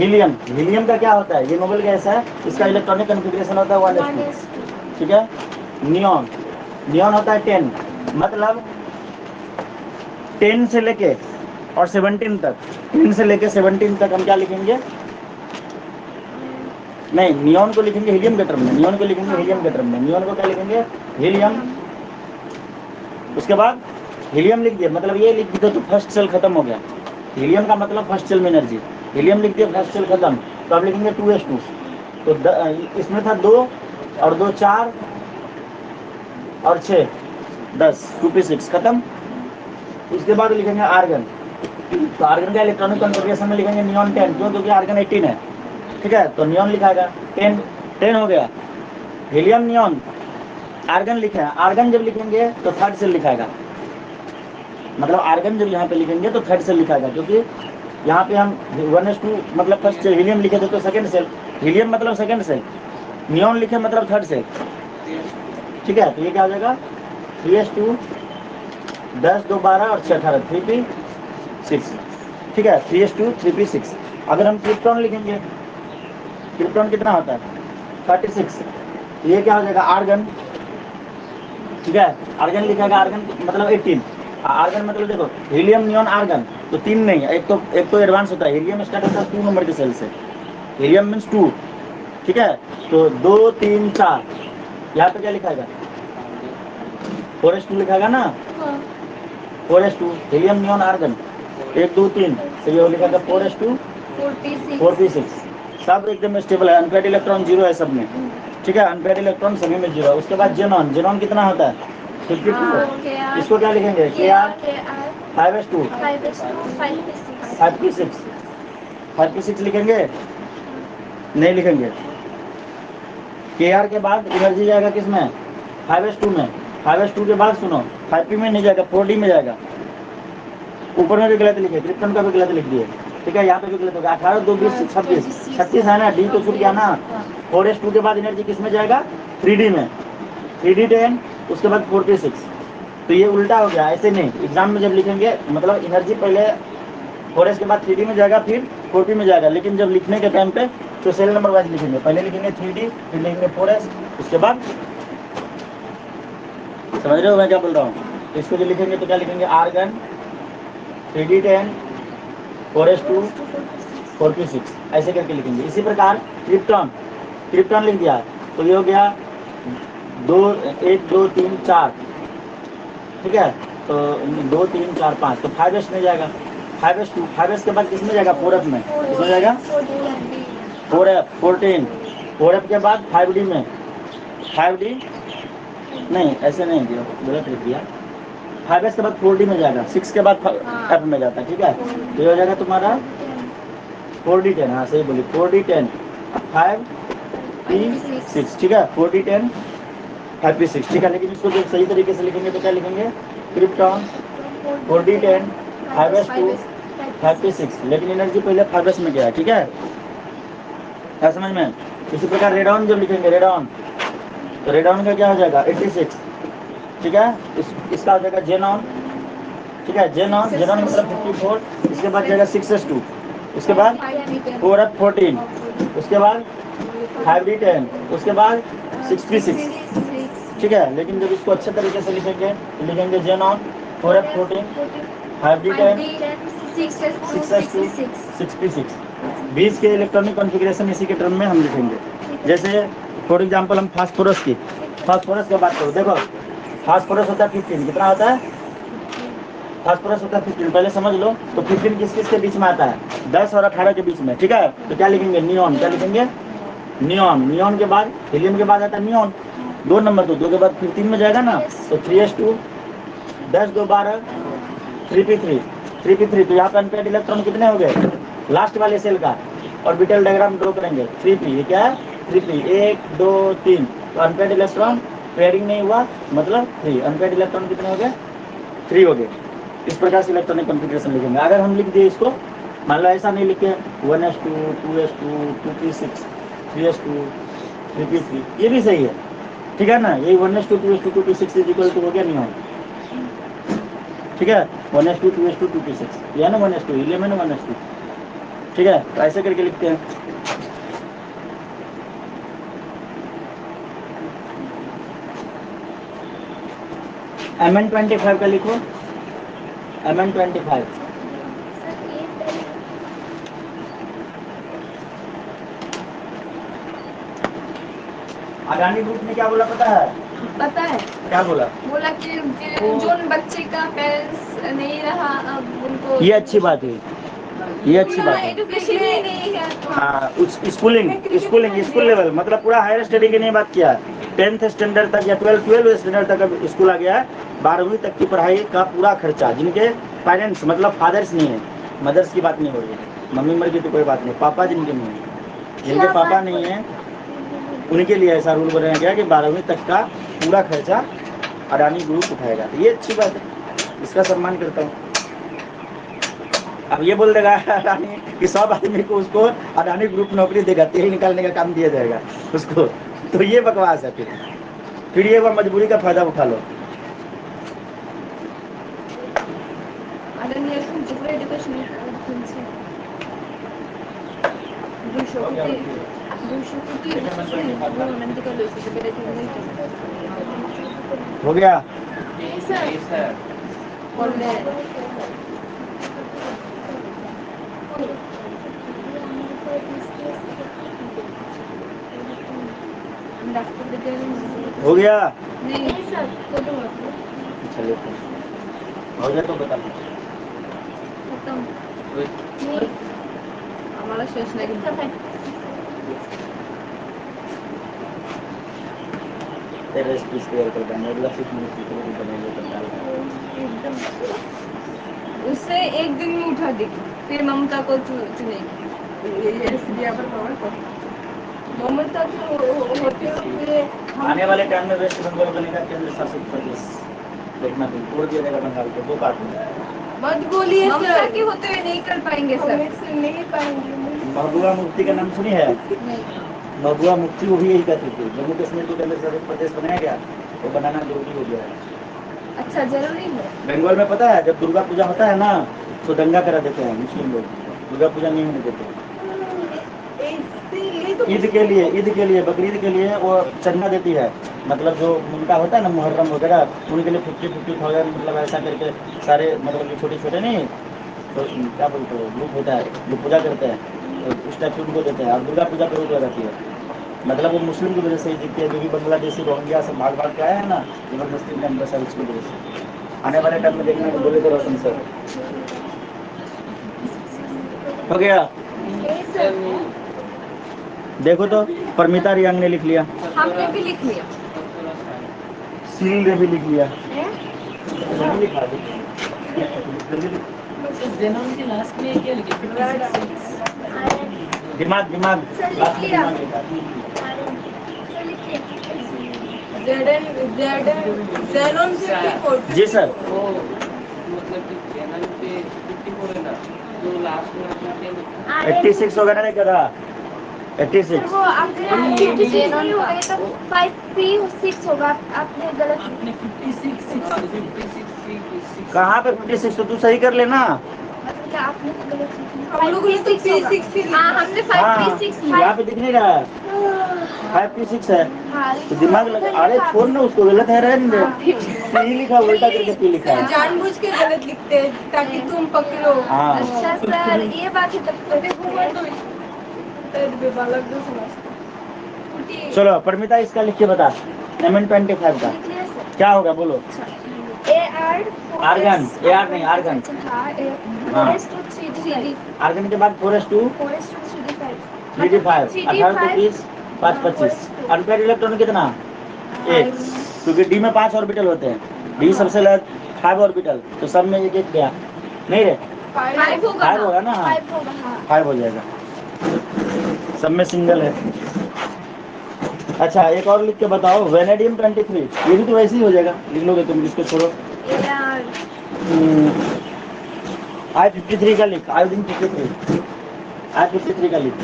Helium, helium का क्या होता है, ये नोबेल गैस है, इसका इलेक्ट्रॉनिक कॉन्फ़िगरेशन होता है 1s2, ठीक है। नियॉन, नियॉन होता है 10, मतलब 10 से लेके और 17 तक, 10 से लेके 17 तक हम क्या लिखेंगे, नहीं नियॉन को लिखेंगे हीलियम के टर्म में, नियॉन को लिखेंगे हीलियम के टर्म में, नियॉन को क्या लिखेंगे, हीलियम। उसके बाद हीलियम लिख दिया, मतलब ये लिख दिया तो फर्स्ट सेल खत्म हो गया, हीलियम का मतलब फर्स्ट सेल में एनर्जी, हीलियम लिख दिया फर्स्ट सेल खत्म, तो आप लिखेंगे 2s2, तो इसमें था 2 और 2 4 और 6 10, 2p6 खत्म। उसके बाद लिखेंगे आर्गन, तो आर्गन का इलेक्ट्रॉनिक कॉन्फ़िगरेशन में लिखेंगे नियॉन 10, क्यों, क्योंकि आर्गन 18 है, ठीक है, तो नियॉन लिखाएगा 10 हो गया। हीलियम नियॉन आर्गन लिखा है, आर्गन जब लिखेंगे तो थर्ड सेल लिखाएगा, मतलब आर्गन जब यहाँ पे लिखेंगे तो थर्ड सेल लिखाएगा, क्योंकि यहाँ पे हम 1s2 मतलब फर्स्ट सेल, हीलियम लिखे थे तो सेकंड सेल, हीलियम मतलब सेकंड सेल, नियॉन लिखे मतलब थर्ड सेल, ठीक है। तो ये क्या हो जाएगा 3s2 10 2 12 और 6 18 3p6, ठीक है, 3s2 3p6। अगर हम क्रिप्टॉन लिखेंगे, क्रिप्टॉन कितना होता है 36, ये क्या हो जाएगा आर्गन, ठीक है, आर्गन लिखेगा, आर्गन मतलब 18, आर्गन मतलब देखो हीलियम नियॉन आर्गन, तो 3 नहीं, एक तो एडवांस होता है, हीलियम स्टार्ट होता है 2 नंबर के सेल से, हीलियम मीन्स 2, ठीक है, तो 2 3 4, यहाँ पे क्या लिखाएगा 4s2 लिखाएगा ना, 4s2 हीलियम नियॉन आर्गन 1 2 3, तो ये लिखाएगा 4s2 4p6, सब एकदम स्टेबल है, अनपेड इलेक्ट्रॉन 0 है सब में, ठीक है, अनपेड इलेक्ट्रॉन सभी में 0 है। उसके बाद जेनॉन, जेनॉन कितना होता है 52, इसको क्या लिखेंगे Kr 5s2 5p6 लिखेंगे, नहीं लिखेंगे, Kr के बाद एनर्जी जाएगा किसमें 5s2 में, 5s2 के बाद सुनो 5p में नहीं जाएगा 4d में जाएगा, ऊपर में भी गलत लिखे, क्रिप्टन का भी गलत लिख दिए, ठीक है, यहाँ पे भी गलत होगा, 18 2 20 26 36 है ना, डी तो छूट गया ना, 4s2 के बाद एनर्जी किस में जाएगा 3d में, 3d 10, उसके बाद 4p6, तो ये उल्टा हो गया, ऐसे नहीं, एग्जाम में जब लिखेंगे मतलब एनर्जी पहले 4s के बाद 3d में जाएगा फिर 4p में जाएगा, लेकिन जब लिखने के टाइम पे तो सेल नंबर वाइज लिखेंगे, पहले लिखेंगे 3d फिर लिखेंगे 4s, उसके बाद समझ रहे हो मैं क्या बोल रहा हूँ, इसको जो लिखेंगे तो क्या लिखेंगे आर्गन 3d 10 4s2 4p6 ऐसे करके लिखेंगे। इसी प्रकार क्रिप्टॉन, क्रिप्टॉन लिख दिया तो ये हो गया 1 2 3 4, ठीक है, तो 2 3 4 5, तो 5s में जाएगा 5s2, 5s के बाद किसमें जाएगा 4f में, किसमें जाएगा 4f 14, 4f के बाद 5d में, 5d नहीं ऐसे नहीं दिया, गलत लिख दिया, 5s के बाद 4d में जाएगा, 6 के बाद f में जाता है, ठीक है, तो ये हो जाएगा तुम्हारा 4d 10, हाँ सही बोली 4d 10 5p6, ठीक है, 4d 10 5p6, ठीक है, लेकिन इसको जब सही तरीके से लिखेंगे तो क्या लिखेंगे क्रिप्टॉन 4d 10 5s2 5p6, लेकिन एनर्जी पहले 5s में गया, ठीक है, क्या समझ में। इसी प्रकार रेडॉन जब लिखेंगे रेडॉन, तो रेडॉन का क्या हो जाएगा 86, ठीक है, इसका हो जाएगा जेनॉन, ठीक है, जेनॉन, जेनॉन मतलब 54, इसके बाद जाएगा 6s2, उसके बाद 4f 14, उसके बाद 5d 10, उसके बाद 6p6, ठीक है, लेकिन जब इसको अच्छे तरीके से लिखेंगे तो लिखेंगे xenon 4f 14 5d 10 6s2 6p6, 20 के इलेक्ट्रॉनिक कॉन्फ़िगरेशन इसी के टर्म में हम लिखेंगे। जैसे फॉर एग्जांपल हम फास्फोरस की बात करो, देखो फास्फोरस होता है 15, कितना होता है फास्फोरस होता है 15, पहले समझ लो, तो 15 किस किस के बीच में आता है 10 और 18 के बीच में, ठीक है, तो क्या लिखेंगे नियॉन, क्या लिखेंगे नियॉन, नियॉन के बाद हीलियम के बाद आता है नियॉन 2 नंबर, तो 2 के बाद 15 में जाएगा ना, तो 3s2 10 2 12 3p3, तो यहाँ पे अनपेड इलेक्ट्रॉन कितने हो गए लास्ट वाले सेल का, और बीटल डायग्राम ड्रॉ करेंगे 3p, ये क्या है 3p 1 2 3, तो अनपेड इलेक्ट्रॉन पेयरिंग नहीं हुआ मतलब 3, अनपेड इलेक्ट्रॉन कितने हो गए 3 हो गए। इस प्रकार से इलेक्ट्रॉनिक कॉन्फ़िगरेशन लिखेंगे। अगर हम लिख दिए इसको, मान लो ऐसा नहीं लिखे 1s2 2s2 2p6 3s2 3p3, ये भी सही है, ठीक है ना, यही 1s2 2s2 2p6 equal to हो गया नियॉन, ठीक है, 1s2 2s2 2p6, ये है ना 1s2 हीलियम है ना 1s2, ठीक है, तो ऐसे करके लिखते हैं। Mn25 का लिखो, Mn25। अडानी ग्रुप ने क्या बोला पता है? पता है, क्या बोला? बोला कि जो बच्चे का पेरेंट्स नहीं रहा अब उनको ये अच्छी बात है, ये अच्छी बात है। एजुकेशन ही नहीं है तो हाँ, स्कूलिंग स्कूल लेवल मतलब पूरा हायर स्टडी की नहीं बात किया। 10th स्टैंडर्ड तक या 12 स्टैंडर्ड तक स्कूल आ गया है। 12वीं तक की पढ़ाई का पूरा खर्चा, जिनके पेरेंट्स मतलब फादर्स नहीं है, मदर्स की बात नहीं हो रही है, मम्मी मर गई तो कोई बात नहीं, पापा जिनके नहीं है, जिनके पापा नहीं है उनके लिए ऐसा रूल बनाया गया कि 12वीं तक का पूरा खर्चा अडानी ग्रुप उठाएगा। तो ये अच्छी बात है, इसका सम्मान करता हूँ। अब ये बोल देगा अडानी कि 100 आदमी को उसको अडानी ग्रुप नौकरी देगा, तेल निकालने का काम दिया जाएगा उसको, तो ये बकवास है। फिर ये वो मजबूरी का फायदा उठा लो। अडानी पूरा एजुकेशन हो गया? हो गया? नहीं सर, चलिए हो गया तो बता। आम्हाला शेष नाही उससे एक दिन में उठा देगी, फिर ममता को चुनेगी। ममता तो होते हुए आने वाले टाइम में वेस्ट बंगाल बनेगा केंद्र शासित प्रदेश, देखना तुम तोड़ दिया जाएगा बंगाल को 2 पार्ट में। मत बोलिए सर, ममता के होते हुए नहीं कर पाएंगे सर, नहीं पाएंगे। महबूबा मुफ्ती का नाम सुनी है? महबूबा मुफ्ती वो भी यही कहती थी, जम्मू कश्मीर को केंद्र शासित प्रदेश बनाया गया वो बनाना जरूरी हो गया है। अच्छा जरूरी है। बंगाल में पता है जब दुर्गा पूजा होता है ना तो दंगा करा देते हैं मुस्लिम लोग, दुर्गा पूजा नहीं होने देते। ईद के लिए बकरीद के लिए वो चंदा देती है, मतलब जो उनका होता है ना मुहर्रम वगैरह, उनके लिए 50,000 मतलब ऐसा करके सारे मतलब छोटे छोटे नहीं तो क्या बोलते हैं ग्रुप होता है जो पूजा करते हैं, तो उस टाइप से उनको देते हैं। और दुर्गा पूजा पर रोक लगाती है, मतलब वो मुस्लिम की वजह से ही जीतती है, जो भी बांग्लादेशी रोहिंग्या सब भाग भाग के आए हैं ना जबरदस्ती में बस उसकी वजह से। आने वाले टाइम में देखने को बोले तो रोशन सर। हो गया? देखो तो परमिता रियांग ने लिख लिया, हमने भी लिख लिया, सुनील ने भी लिख लिया, सभी लिखा दिमाग लास्ट में दिमाग लिखा। जी सर। जो लास्ट में अपना 86 वगैरह नहीं करा, 86 वो आपने 56 नहीं हो गए तो 5 होगा, आपने गलत आपने 56 कहाँ पे 56 तो तू सही कर लेना। मतलब आपने तो गलत हम लोगों ने तो 360 हाँ हमने 536 यहाँ पे दिख नहीं रहा है 5P6 है, तो दिमाग लगा। अरे छोड़ ना उसको, गलत है रहने दे। सही लिखा उल्टा करके पी लिखा है। जानबूझ के गलत लिखते हैं ताकि तुम पकड़ो। हाँ अच्छा सर ये बात है चलो परमिता इसका लिख के बता, Mn25 का क्या होगा बोलो। आर्गन, AR नहीं आर्गन। हाँ आर्गन के बाद 4s2 3d5 18 तो 30 5 25। अनपेयर इलेक्ट्रॉन कितना? 1, क्योंकि डी में 5 ऑर्बिटल होते हैं, डी सबसे लग 5 ऑर्बिटल, तो सब में एक एक गया नहीं रे 5 5 होगा ना, 5 हो जाएगा, सब में सिंगल है। अच्छा एक और लिख के बताओ, वेनेडियम 23, ये भी तो वैसे ही हो जाएगा, लिख लोगे तुम, इसको छोड़ो। I53 का लिख, आयोडीन 53, I53 का लिख,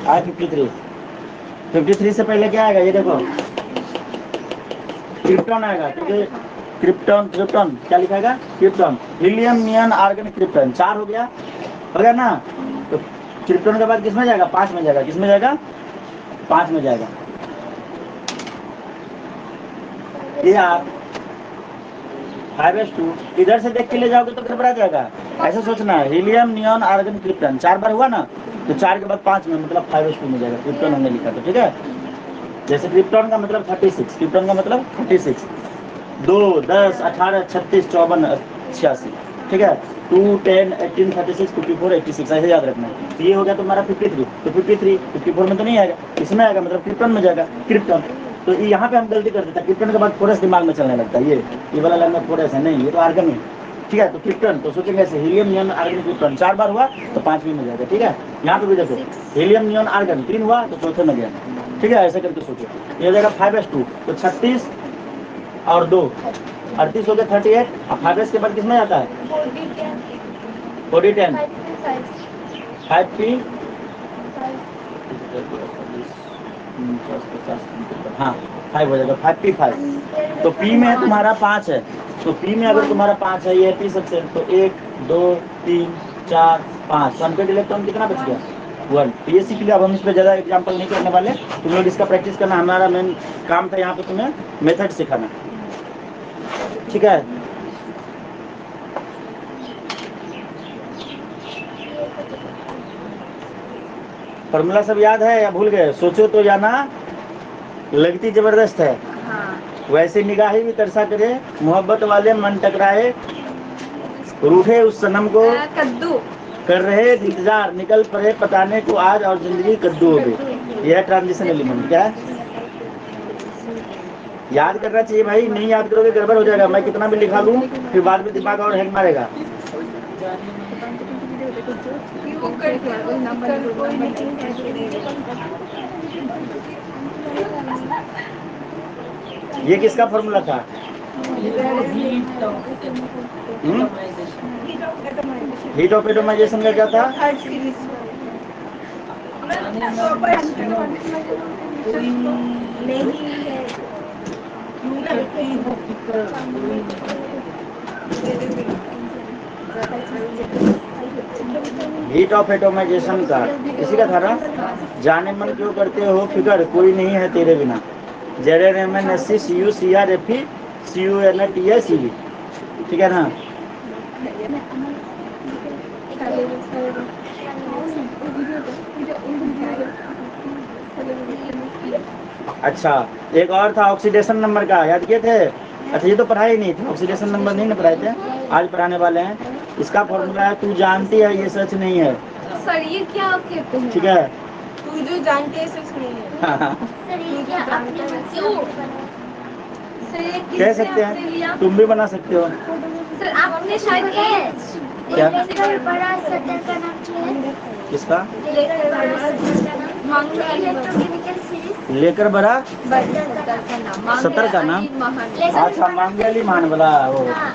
I53 53 से पहले क्या आएगा ये देखो, क्रिप्टॉन आएगा, क्योंकि क्रिप्टॉन, क्रिप्टॉन क्या लिखाएगा? Krypton, helium, neon, argon, krypton, 4 हो गया ना? तो क्रिप्टॉन के बाद किसमें जाएगा? 5 में जाएगा। किसमें जाएगा? 5 में जाएगा। ये आप 5s2 इधर से देख के ले जाओगे तो गड़बड़ा जाएगा। ऐसा सोचना है, हीलियम, नियॉन, आर्गन, क्रिप्टॉन 4 बार हुआ ना, तो 4 के बाद 5 में मतलब 5s2 में जाएगा। क्रिप्टॉन हमने लिखा था, ठीक है। जैसे क्रिप्टॉन का मतलब 36, क्रिप्टॉन का मतलब 36, 2, 10, 18, 36, 54, 86, ठीक है। 2, 10, 18, 36, 54, 86 ऐसे याद रखना है। ये हो गया तुम्हारा 53, तो 53, 54 में तो नहीं आएगा, इसमें आएगा, मतलब क्रिप्टॉन में जाएगा, क्रिप्टॉन। तो यहाँ पे हम गलती कर देते हैं, क्रिप्टॉन के बाद फोरस दिमाग में चलने लगता है, ये वाला लाइन में फोरस है नहीं, ये तो आर्गन है, ठीक है। तो क्रिप्टॉन तो सोचेंगे ऐसे, हीलियम, नियॉन, आर्गन, क्रिप्टॉन 4 बार हुआ तो 5वीं में जाएगा, ठीक है। यहाँ पे भी देखो, हीलियम, नियॉन, आर्गन 3 हुआ तो 4थे में गया, ठीक है। ऐसे करके सोचो, ये हो जाएगा 5s2, तो 36 और 2 38 हो गया, 38। अब 5s के बाद किसमें जाता है? 40, 10, 5p, हाँ 5 हो जाएगा, 5p5। तो p में तुम्हारा 5 है, तो p में अगर तुम्हारा 5 है, ये p सबसे, तो 1, 2, 3, 4, 5, अनपेड इलेक्ट्रॉन कितना बच गया? 1। तो ये सीख लिया। अब हम इस पर ज़्यादा एग्जाम्पल नहीं करने वाले, तुम लोग इसका प्रैक्टिस करना, हमारा मेन काम था यहाँ पे तुम्हें मेथड सिखाना, ठीक है। फॉर्मूला सब याद है या भूल गए? सोचो तो जाना, लगती जबरदस्त है। हाँ। वैसे निगाही भी तरसा करे, मोहब्बत वाले मन टकराए, रूठे उस सनम को कद्दू कर रहे इंतजार, निकल पड़े पताने को आज और जिंदगी कद्दू हो गई। यह ट्रांजिशन एलिमेंट क्या है? याद करना चाहिए भाई, नहीं याद करोगे गड़बड़ हो जाएगा। मैं कितना भी लिखा लूँ फिर बाद में दिमाग और हैंग मारेगा। ये किसका फॉर्मूला था? हीट ऑफ एटोमाइजेशन का क्या था? हीट ऑफ एटोमाइजेशन का इसी का था ना, जाने मन क्यों करते हो फिकर, कोई नहीं है तेरे बिना, ZnMnSc Cu Cr Fe CuNa Ts Cv, ठीक है ना। अच्छा, एक और था ऑक्सीडेशन नंबर का, याद किए थे? अच्छा, ये तो पढ़ाई नहीं था, ऑक्सीडेशन नंबर नहीं ना पढ़ाए थे, आज पढ़ाने वाले हैं। इसका फॉर्मूला है, तू जानती है ये सच नहीं है। सर ये क्या कहते हैं? ठीक है, तू जो जानते है सच नहीं है। कह सकते हैं, तुम भी बना सकते हो। सर आपने शायद क्या? बड़ा सटर का नाम क्या है? किसका? इलेक्ट्रोकेमिकल सीरीज लेकर बड़ा सतर का नाम? अच्छा, मांगली मान वाला वो। हाँ,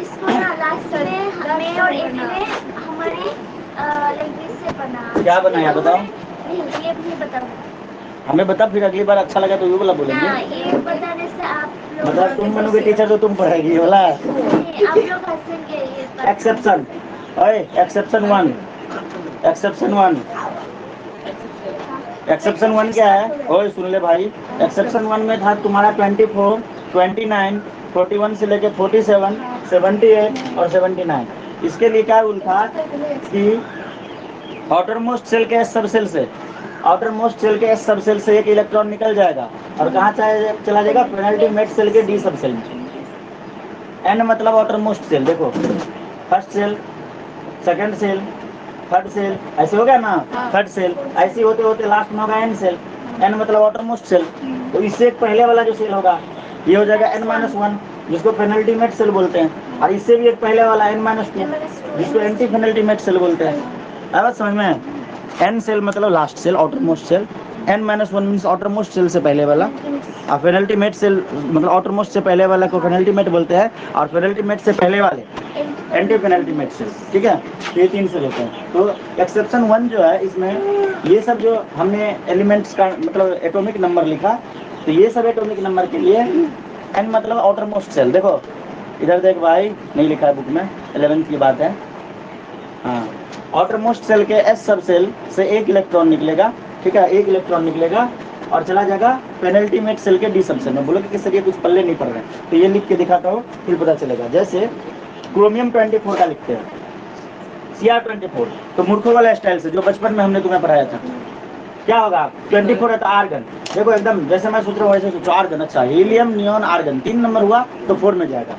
इसको ना लास्ट में मैं और एमी ने हमारी लैंग्वेज से बना। क्या बनाया बताओ? ये भी बताओ। हमें बता, फिर अगली बार अच्छा लगा तो ये वाला बोलेंगे। हाँ, ये बताने से आप लोग मतलब तुम बनोगे टीचर तो तुम पढ़ाएगी ये वाला। आप लोग हंसेंगे ये बात। एक्सेप्शन, ओए एक्सेप्शन 1, एक्सेप्शन 1, एक्सेप्शन 1 क्या है? ओए सुन ले भाई, एक्सेप्शन 1 में था तुम्हारा 24, 29, 41 से लेके 47, 78 और 79। इसके लिए क्या रूल था कि आउटर मोस्ट सेल के सब सेल से, आउटर मोस्ट सेल के सब सेल से एक इलेक्ट्रॉन निकल जाएगा और कहाँ चला जाएगा? पेनल्टी मेट सेल के डी सब सेल में। एन मतलब आउटर मोस्ट सेल, देखो first shell, second shell, third shell, ऐसे हो गया ना। थर्ड सेल ऐसे होते होते लास्ट में होगा एन सेल, एन मतलब आउटर मोस्ट सेल। तो इससे एक पहले वाला जो सेल होगा ये हो जाएगा n-1, जिसको पेनल्टीमेट सेल बोलते हैं, और इससे भी एक पहले वाला n-2 जिसको एंटी पेनल्टीमेट सेल बोलते हैं। अब समझ में? एन सेल मतलब last shell, outer most shell, n-1 means outer most shell से पहले वाला, और पेनल्टीमेट सेल मतलब आउटर मोस्ट से पहले वाला को पेनल्टीमेट बोलते हैं, और पेनल्टीमेट से पहले वाले एंटी पेनल्टीमेट सेल, ठीक है। तो ये 3 सेल होते हैं। तो एक्सेप्शन 1 जो है, इसमें ये सब जो हमने एलिमेंट्स का मतलब एटॉमिक नंबर लिखा, तो ये सब एटॉमिक नंबर के लिए एन मतलब आउटर मोस्ट सेल। देखो इधर देख भाई, नहीं लिखा है बुक में, 11th की बात है। हाँ, आउटर मोस्ट सेल के एस सब सेल से एक इलेक्ट्रॉन निकलेगा, ठीक है, एक इलेक्ट्रॉन निकलेगा और चला जाएगा पेनल्टीमेट सेल के डी सब सेल में। बोलोगे कि सर ये कुछ पल्ले नहीं पड़ रहे हैं, तो ये लिख के दिखाता हूँ फिर पता चलेगा। जैसे क्रोमियम 24 का लिखते हैं, Cr24, तो मूर्खों वाला स्टाइल से जो बचपन में हमने तुम्हें पढ़ाया था, क्या होगा? 24 है तो आर्गन। देखो एकदम जैसे मैं सोच रहा हूँ वैसे सोचो, आर्गन। अच्छा, हीलियम नियॉन आर्गन 3 नंबर हुआ तो 4 में जाएगा,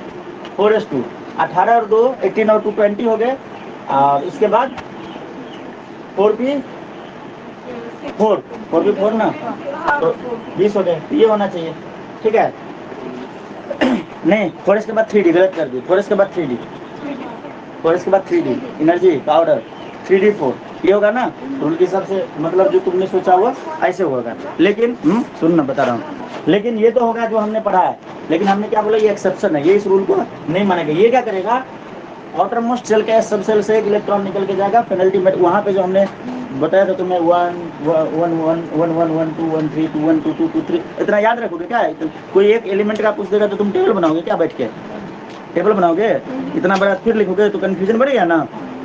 4s2। 18 और 2 18 और 2 20 हो गए, और इसके बाद 4p 4 ना, तो 20 हो गए, तो ये होना चाहिए, ठीक है। नहीं, 4s के बाद 3d, गलत कर दी, 4s के बाद 3d, 4s के बाद 3d एनर्जी पाउडर 3d4, ये होगा ना रूल के हिसाब से, मतलब जो तुमने सोचा हुआ ऐसे होगा। लेकिन सुन ना, बता रहा हूँ, लेकिन ये तो होगा जो हमने पढ़ा है, लेकिन हमने क्या बोला, ये एक्सेप्शन है, ये इस रूल को नहीं मानेगा। ये क्या करेगा, आउटर मोस्ट सेल के सब सेल से एक इलेक्ट्रॉन निकल के जाएगा पेनल्टीमेट, वहाँ पे जो हमने बताया था तुम्हें 1 1 1 1 1 1 2 1 3 2 1 2 2 2 3, इतना याद रखोगे क्या? कोई एक एलिमेंट का पूछ देगा तो तुम टेबल बनाओगे क्या बैठ के? टेबल बनाओगे? इतना बड़ा फिर लिखोगे तो कंफ्यूजन बढ़ेगा ना।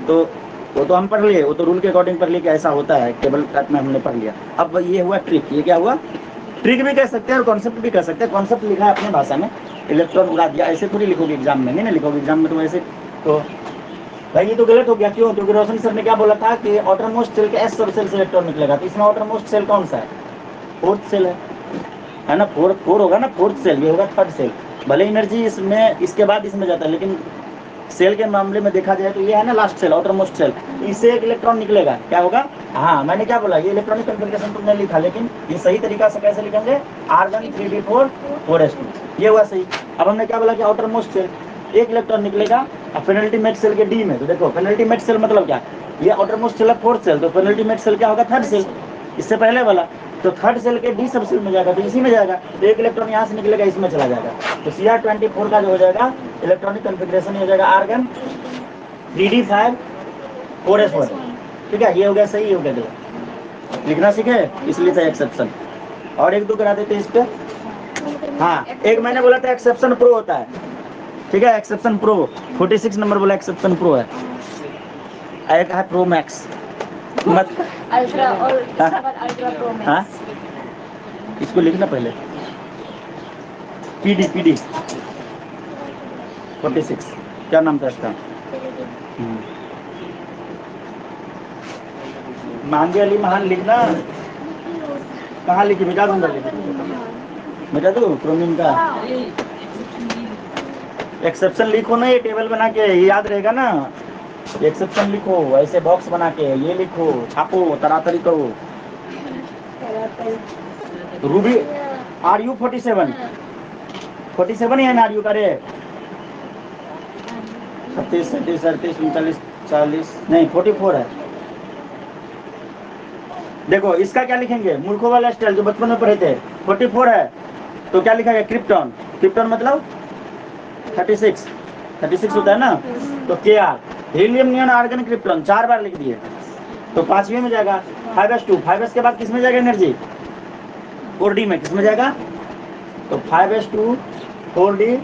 तो वो तो हम पढ़ लिए, वो तो रूल के अकॉर्डिंग पढ़ लिए कि ऐसा होता है, टेबल में हमने पढ़ लिया। अब ये हुआ ट्रिक, ये क्या हुआ? ट्रिक भी कह सकते हैं और कॉन्सेप्ट भी कह सकते हैं। कॉन्सेप्ट लिखा है अपनी भाषा में, इलेक्ट्रॉन उड़ा दिया, ऐसे थोड़ी लिखोगे एग्जाम में, नहीं ना लिखोगे एग्जाम में तुम ऐसे। तो भाई ये तो गलत हो गया, क्यों? क्योंकि रोशन सर ने क्या बोला था कि आउटर मोस्ट सेल के एस सब सेल से इलेक्ट्रॉन निकलेगा, तो इसमें आउटर मोस्ट सेल कौन सा है? 4th सेल है ना, 4 होगा ना, 4th सेल, ये होगा 3rd सेल। भले एनर्जी इसमें इसके बाद इसमें जाता है, लेकिन सेल के मामले में देखा जाए तो ये है ना last shell, outer most shell, इससे एक इलेक्ट्रॉन निकलेगा, क्या होगा? हाँ, मैंने क्या बोला, ये इलेक्ट्रॉनिक कन्फिगरेशन तुमने लिखा, लेकिन ये सही तरीका से कैसे लिखेंगे? आर्गन 3d4 4s2, ये हुआ सही। अब हमने क्या बोला कि आउटर मोस्ट सेल एक इलेक्ट्रॉन निकलेगा और पेनल्टीमेट सेल के डी में, तो देखो पेनल्टीमेट सेल मतलब क्या, ये आउटर मोस्ट सेल है 4th सेल, तो पेनल्टीमेट सेल क्या होगा? 3rd सेल, इससे पहले वाला। तो 3rd सेल के डी सब सेल में जाएगा, तो इसी में जाएगा, तो एक इलेक्ट्रॉन यहाँ से निकलेगा, इसमें चला जाएगा। तो Cr24 का जो हो जाएगा इलेक्ट्रॉनिक कन्फिगरेशन हो जाएगा आर्गन 3d5 4s1, ठीक है। ये हो गया सही, ये हो गया गलत। लिखना सीखे, इसलिए था एक्सेप्शन। और एक दो करा देते इस पे। हाँ, एक मैंने बोला था एक्सेप्शन प्रो होता है, ठीक है, एक्सेप्शन प्रो 46 नंबर बोला, एक्सेप्शन प्रो है, एक है प्रो मैक्स मत अल्ट्रा और इसके बाद अल्ट्रा प्रो मैक्स। हाँ, इसको लिखना पहले, पीडी 46, क्या नाम था इसका? मांगे अली महान लिखना, कहाँ लिखी? मिटा दूंगा, मिटा दो क्रोमियम का एक्सेप्शन लिखो ना, ये टेबल बना के, ये याद रहेगा ना। एक्सेप्शन लिखो ऐसे बॉक्स बना के, ये लिखो, छापो, तरातरी करो। रूबी RU 47 है ना RU का रे? 36 37 38 39 40 नहीं 44 है। देखो इसका क्या लिखेंगे, मूर्खों वाला स्टाइल जो बचपन में पढ़े थे। 44 है तो क्या लिखा गया? क्रिप्टॉन। क्रिप्टॉन मतलब 36 होता है ना, तो Kr helium neon argon krypton 4 बार लिख दिए, तो 5वें में जाएगा 5s2। 5s के बाद किस में जाएगा एनर्जी? 4d में। किस में जाएगा? तो 5s2 4d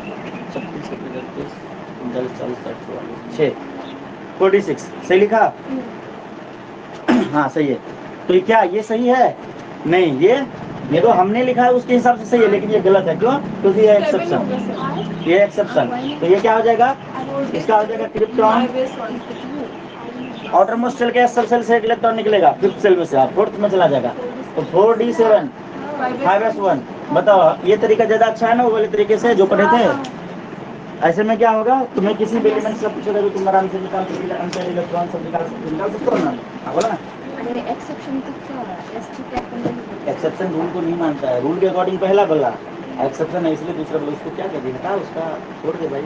46 सही लिखा? हाँ सही है। तो ये क्या, ये सही है? नहीं, ये तो हमने लिखा है उसके हिसाब से सही है, लेकिन ये गलत है। क्यों? क्योंकि ये एक्सेप्शन, ये एक्सेप्शन। तो ये क्या हो जाएगा? इसका हो जाएगा क्रिप्टॉन आउटर मोस्ट सेल के सब सेल से एक इलेक्ट्रॉन निकलेगा 5th सेल में से, 4th में चला जाएगा, तो 4d7 5s1। बताओ ये तरीका ज्यादा अच्छा है ना वो वाले तरीके से जो पढ़े थे? ऐसे में क्या होगा, तुम्हें किसी भी एलिमेंट से पूछेगा तो तुम आराम से निकाल सकते हो, इलेक्ट्रॉन सब निकाल सकते हो ना। बोला ना, एक्सेप्शन एक्सेप्शन रूल को नहीं मानता है, रूल के अकॉर्डिंग पहला बोला, एक्सेप्शन है इसलिए दूसरा बोला। उसको क्या कर हटा, उसका छोड़ दे भाई,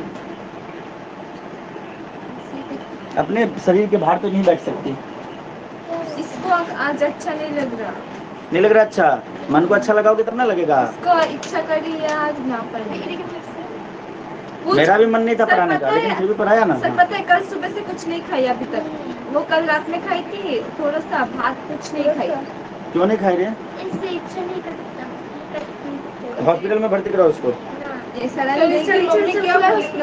अपने शरीर के बाहर तो नहीं बैठ सकती। इसको आज अच्छा नहीं लग रहा। नहीं लग रहा? अच्छा, मन को अच्छा लगाओगे तब ना लगेगा। इसको इच्छा करी आज ना पढ़ने। मेरा भी मन नहीं था पढ़ाने का, लेकिन फिर भी पढ़ाया ना। सर पता है कल सुबह से कुछ नहीं खाई अभी तक, वो कल रात में खाई थी थोड़ा सा भात, कुछ नहीं खाई। क्यों नहीं खाई रहे? इससे इच्छा नहीं करता। हॉस्पिटल में भर्ती कराओ उसको। ये सारा देखिए मम्मी क्या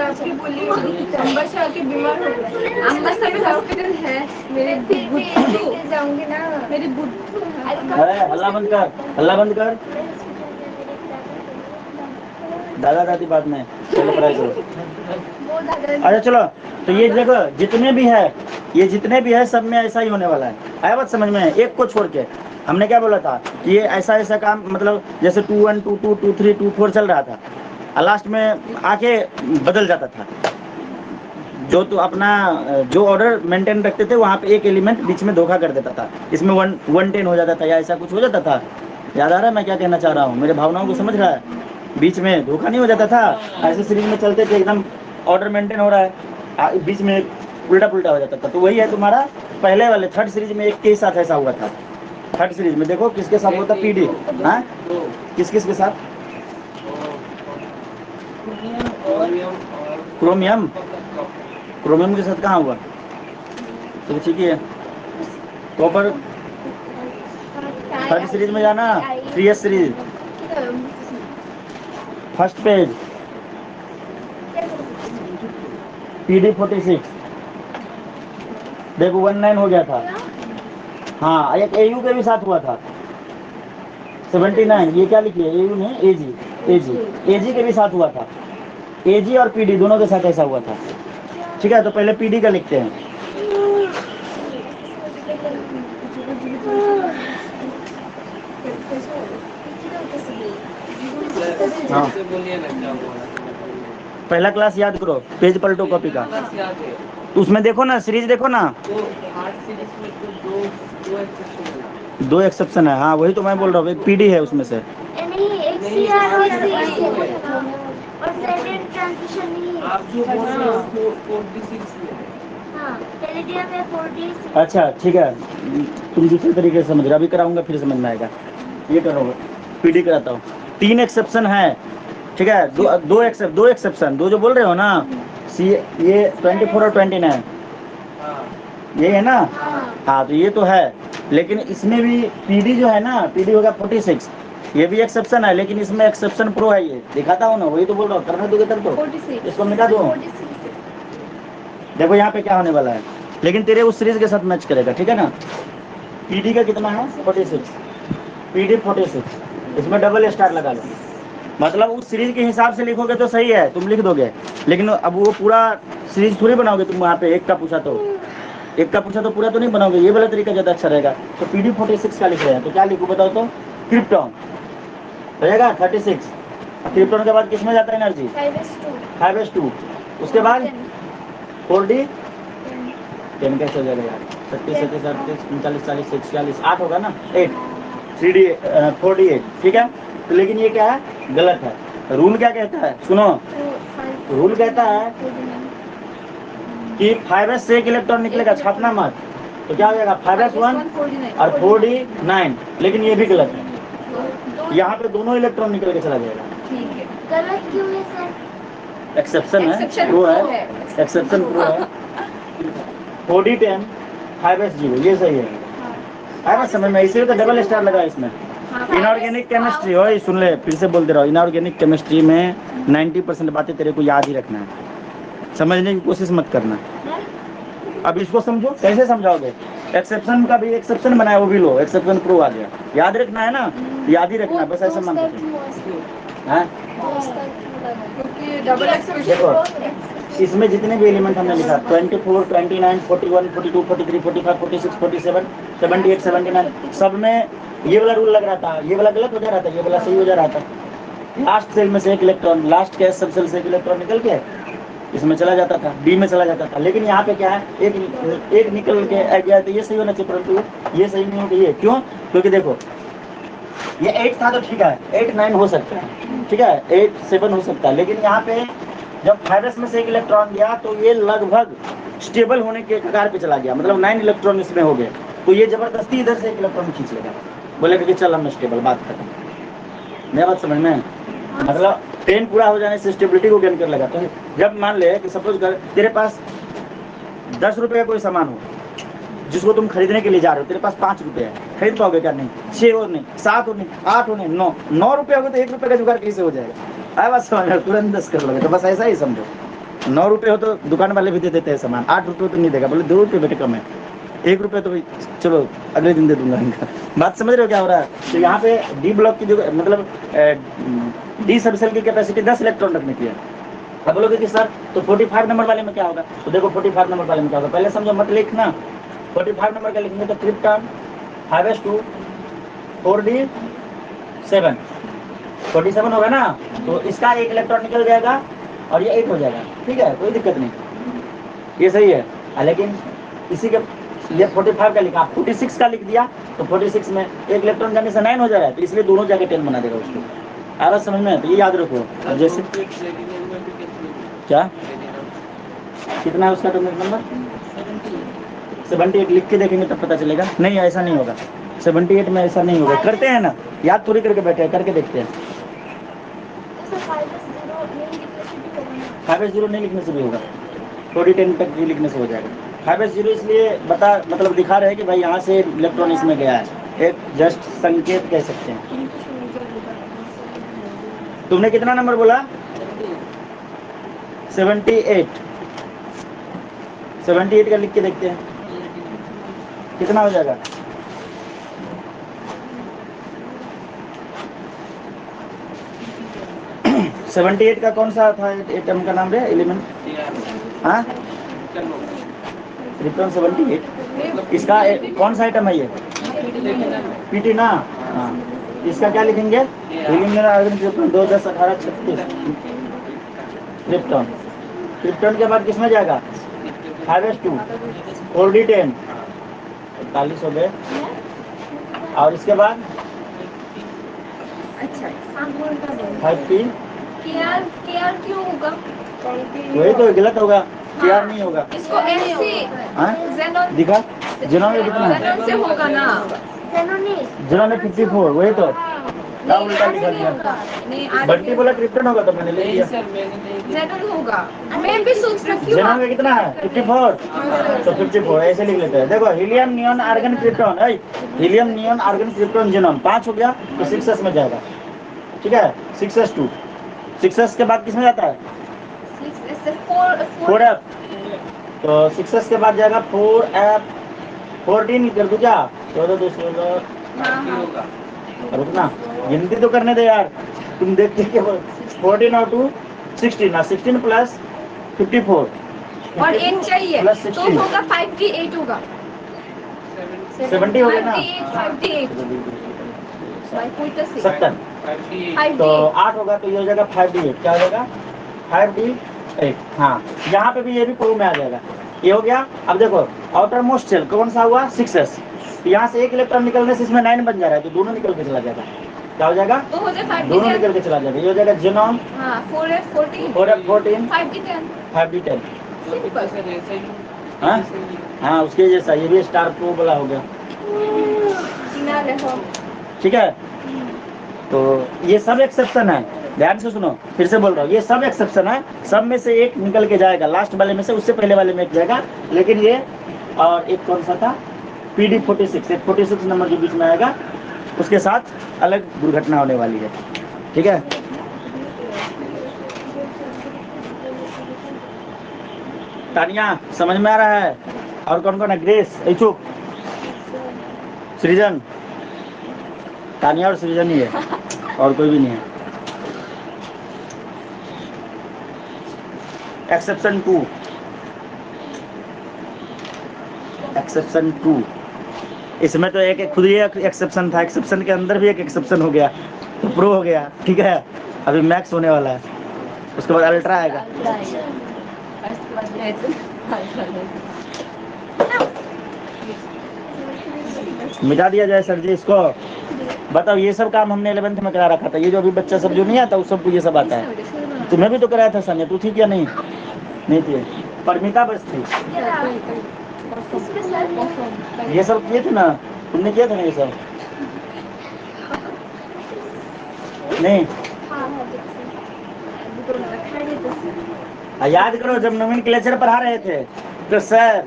आपकी बोली अंबा शाह के बीमार हो गए। अंबा शाह में हॉस्पिटल है मेरे बुद्धू जाऊंगी ना। मेरे बुद्धू है। अरे हल्ला बंद कर, हल्ला बंद कर। दादा दादी बाद में, पहले पढ़ाई करो। वो दादा अच्छा चलो, तो ये जगह जितने भी है, ये जितने भी है सब में ऐसा ही होने वाला है। आया बात समझ में? एक को छोड़ के हमने क्या बोला था कि ये ऐसा ऐसा काम, मतलब जैसे 2 1 2 2 2 3 2 4 चल रहा था और लास्ट में आके बदल जाता था। जो तो अपना जो ऑर्डर मेंटेन रखते थे वहाँ पे एक एलिमेंट बीच में धोखा कर देता था, इसमें 110 हो जाता था या ऐसा कुछ हो जाता था। याद आ रहा है मैं क्या कहना चाह रहा हूँ? मेरे भावनाओं को समझ रहा है? बीच में धोखा नहीं हो जाता था। ऐसे सीरीज में चलते थे, एकदम ऑर्डर मेंटेन हो रहा है, बीच में उल्टा पुल्टा हो जाता था। तो वही है तुम्हारा पहले वाले थर्ड सीरीज में एक के साथ ऐसा हुआ था। थर्ड सीरीज में देखो किसके साथ हुआ था? पीडी। हाँ, किस किस के साथ? क्रोमियम। क्रोमियम के साथ कहाँ हुआ? तो ठीक ही है। कॉपर थर्ड सीरीज में जाना, 3S series first page, PD46 देखो 19 हो गया था। हाँ, एक AU के भी साथ हुआ था 79। ये क्या लिखिए? AU में AG के भी साथ हुआ था। AG और PD दोनों के साथ ऐसा हुआ था। ठीक है, तो पहले PD का लिखते हैं। हाँ, पहला क्लास याद करो, पेज पलटो कॉपी का, तो उसमें देखो ना, सीरीज देखो ना, दो एक्सेप्शन है। हाँ वही तो मैं बोल रहा हूँ, एक PD है उसमें से। नहीं, एक CR और CS और ब्लेंडेड ट्रांजिशन नहीं है। आप जो बोल रहे हो 46 में। हाँ, टेलीडियम में 46। अच्छा ठीक है, तुम दूसरे तरीके से समझ रहे हो, अभी कराऊंगा फिर समझ में आएगा। ये करो, PD कराता हूँ। 3 एक्सेप्शन है, ठीक है, दो एक्सेप्शन, दो जो बोल रहे हो ना, ये 24 और 29 ये है ना। हाँ, तो ये तो है, लेकिन इसमें भी PD जो है ना, PD होगा 46, ये भी एक्सेप्शन है, लेकिन इसमें एक्सेप्शन प्रो है। ये दिखाता हूँ ना, वही तो बोल रहा हूँ, करने दोगे तब तो। 46 इसको मिटा दो। देखो यहाँ पे क्या होने वाला है, लेकिन तेरे उस सीरीज के साथ मैच करेगा, ठीक है ना। PD का कितना है? 46, PD 46, इसमें डबल स्टार लगा लो। मतलब उस सीरीज के हिसाब से लिखोगे तो सही है, तुम लिख दोगे, लेकिन अब वो पूरा सीरीज थोड़ी बनाओगे तुम। वहाँ पे एक का पूछा तो पूरा तो नहीं बनाओगे, ये वाला तरीका ज़्यादा अच्छा रहेगा। तो PD 46 का लिख रहे हैं, तो क्या लिखूँ बताओ तो? क्रिप्टॉन रहेगा 36। क्रिप्टॉन के बाद किसमें जाता है एनर्जी? 5s2। उसके बाद 4D 10 कैसे हो जाएगा यार? 36 37 38 39 40 41 8 होगा ना, 8 3D 4D 8, ठीक है। तो लेकिन ये क्या है? गलत है। रूल क्या कहता है? सुनो, रूल कहता है कि 5s से एक इलेक्ट्रॉन निकलेगा, छापना मत। तो क्या हो जाएगा? 5s1 और 4D 9, लेकिन ये भी गलत है। यहाँ पे दोनों इलेक्ट्रॉन निकल के चला जाएगा। ठीक है। गलत क्यों है सर? एक्सेप्शन है, Exception प्रो pro है, है। एक्सेप्शन प्रो है। 4D 10 5s0, ये सही है। आया बात समझ में? इसीलिए तो डबल स्टार लगा इसमें। इनऑर्गेनिक केमिस्ट्री हो, सुन ले, फिर से बोलते रहो, इनऑर्गेनिक केमिस्ट्री में 90% बातें तेरे को याद ही रखना है, समझने की कोशिश मत करना। अब इसको समझो, कैसे समझाओगे? एक्सेप्शन का भी एक्सेप्शन बनाया, वो भी लो, एक्सेप्शन प्रो आ गया। याद रखना है ना, याद ही रखना है, बस ऐसा मान लो। क्योंकि डबल एक्सेप्शन देखो इसमें जितने भी एलिमेंट हमने लिखा, 24 29 41 42 43 45 46 47 78 79, सब में ये वाला रूल लग रहा था, ये वाला गलत हो जा रहा था, ये वाला सही हो जा रहा था। लास्ट सेल में से एक इलेक्ट्रॉन, लास्ट के सब सेल से एक इलेक्ट्रॉन निकल के इसमें चला जाता था, डी में चला जाता था। लेकिन यहाँ पे क्या है, एक निकल के आ गया, तो ये सही होना चाहिए, परंतु ये सही नहीं हो गई है। क्यों? क्योंकि देखो ये 8 था तो ठीक है, 8 9 हो सकता है, ठीक है, 8 7 हो सकता है, लेकिन यहाँ पे जब 5s में से एक इलेक्ट्रॉन गया तो ये लगभग स्टेबल होने के कगार पे चला गया, मतलब 9 इलेक्ट्रॉन इसमें हो गए, तो ये जबरदस्ती इधर से एक इलेक्ट्रॉन खींच लेगा, बोलेगा कि चल हम स्टेबल, बात खत्म। मेरा बात समझ में? मतलब 10 पूरा हो जाने से स्टेबिलिटी को गेन कर लगा। तो जब मान ले कि सपोज कर तेरे पास 10 रुपये का कोई सामान हो जिसको तुम खरीदने के लिए जा रहे हो, तेरे पास 5 रुपये है, खरीद पाओगे क्या? नहीं। 6 और नहीं, 7 और नहीं, 8 और नहीं, 9 रुपये हो गए तो 1 रुपये का जुगाड़ कैसे हो जाएगा? आया बात समझ में, तुरंत 10 कर लोगे। तो बस ऐसा ही समझो, 9 रुपये हो तो दुकान वाले भी दे देते हैं सामान, 8 रुपये तो नहीं देगा, बोले 2 रुपये बेटे कम है, 1 रुपये तो भाई चलो अगले दिन दे दूंगा इनका। बात समझ रहे हो क्या हो रहा है? तो यहाँ पे डी ब्लॉक की जो मतलब डी सब सेल की कैपेसिटी 10 इलेक्ट्रॉन रखने की है। अब बोलोगे कि सर तो 45 नंबर वाले में क्या होगा? तो देखो 45 नंबर वाले में क्या होगा, पहले समझो, मत लिखना। 45 नंबर का लिखेंगे तो क्रिप्टॉन 5s2 4d7 47 होगा ना, तो इसका एक इलेक्ट्रॉन निकल जाएगा और ये 8 हो जाएगा, ठीक है, कोई दिक्कत नहीं, ये सही है। लेकिन इसी के ये 45 का लिखा, 46 का लिख दिया तो 46 में एक इलेक्ट्रॉन जाने से 9 हो जा रहा है, तो इसलिए दोनों जगह 10 बना देगा उसको। आ रहा समझ में? तो ये याद रखो। अब जैसे क्या कितना है उसका एटॉमिक नंबर? 78 लिख के देखेंगे तब पता चलेगा। नहीं ऐसा नहीं होगा, 78 में ऐसा नहीं होगा। करते हैं ना, याद थोड़ी करके बैठे हैं, करके देखते हैं। 5s0 नहीं लिखने से भी होगा, 4010 तक भी लिखने से हो जाएगा। 5s0 इसलिए मतलब दिखा रहे हैं कि भाई यहाँ से इलेक्ट्रॉन इसमें गया है, एक जस्ट संकेत कह सकते हैं। तुमने कितना नंबर बोला? 78 का लिख के देखते हैं कितना हो जाएगा। सेवेंटी 78 का कौन सा था एटम का नाम रे, एलिमेंट? हाँ, क्रिप्टॉन 78। इसका कौन सा आइटम है ये? पीटी ना। हाँ, इसका क्या लिखेंगे? Helium argon krypton 2 10 18 36 krypton. Krypton के बाद किसमें जाएगा? 5s2 4d10 41 हो गए। और इसके बाद अच्छा 5p, केआर क्यों होगा? वही तो गलत होगा, केआर नहीं होगा। इसको ऐसे हाँ जेनॉन दिखा, जेनॉन में कितना है? जेनॉन से होगा ना? जेनॉन में 54, वही तो क्या उल्टा लिखा दिया। नहीं बंटी बोला क्रिप्टन होगा तो मैंने ले लिया। जेनॉन होगा, मैं भी सोच रही हूँ। जेनॉन में कितना है? 54, तो 54 ऐसे लिख लेते हैं। देखो helium neon argon krypton, helium neon argon krypton xenon 5 हो गया तो 6s में जाएगा, ठीक है, 6s2। 6s के बाद किसमें जाता है? 4f, तो 6s के बाद जाएगा 4f 14 कर दूं क्या? 14 2 16 रुकना, गिनती तो करने दे यार, तुम देखते कि 14 और 2 16 ना, 16 प्लस 54 और 8 चाहिए प्लस तो 16 होगा 58 होगा। 70 हो गया ना, 58 70, तो 8 होगा तो ये हो जाएगा 5d8, क्या हो जाएगा? 5d8। हाँ, यहाँ पे भी ये भी प्रो में आ जाएगा। ये हो गया। अब देखो आउटर मोस्ट शेल कौन सा हुआ? 6s, यहाँ से एक इलेक्ट्रॉन निकलने से इसमें 9 बन जा रहा है, तो दोनों निकल के चला जाएगा। क्या हो जाएगा? तो हो जाए दोनों निकल के चला जाएगा। ये हो जाएगा xenon 4f14 4f14 5d10 5d10। हाँ हाँ, उसके जैसा ये भी स्टार प्रो वाला हो गया, ठीक है। तो ये सब एक्सेप्शन है, ध्यान से सुनो, फिर से बोल रहा हूँ, ये सब एक्सेप्शन है, सब में से एक निकल के जाएगा, लास्ट वाले में से, उससे पहले वाले में एक जाएगा। लेकिन ये और एक कौन सा था? PD46, 46 नंबर जो बीच में आएगा उसके साथ अलग दुर्घटना होने वाली है, ठीक है। तानिया समझ में आ रहा है? और कौन कौन है? ग्रेस, चुप, सृजन, तानिया और सृजन ही है, और कोई भी नहीं है। एक्सेप्शन 2, एक्सेप्शन 2, इसमें तो एक खुद ही एक्सेप्शन था, एक्सेप्शन के अंदर भी एक एक्सेप्शन हो गया तो प्रो हो गया, ठीक है। अभी मैक्स होने वाला है, उसके बाद अल्ट्रा आएगा। मिटा दिया जाए सर जी इसको। बताओ, ये सब काम हमने 11th में करा रखा था, ये जो अभी बच्चा सब जो नहीं आता उस सबको ये सब आता है। तुम्हें भी तो कराया था सानिया, तू थी क्या? नहीं नहीं थी, परमिता बस थी। ये सब किए थे ना, तुमने किया था ना ये सब? नहीं, याद करो जब नवीन के लेक्चर पढ़ा रहे थे तो सर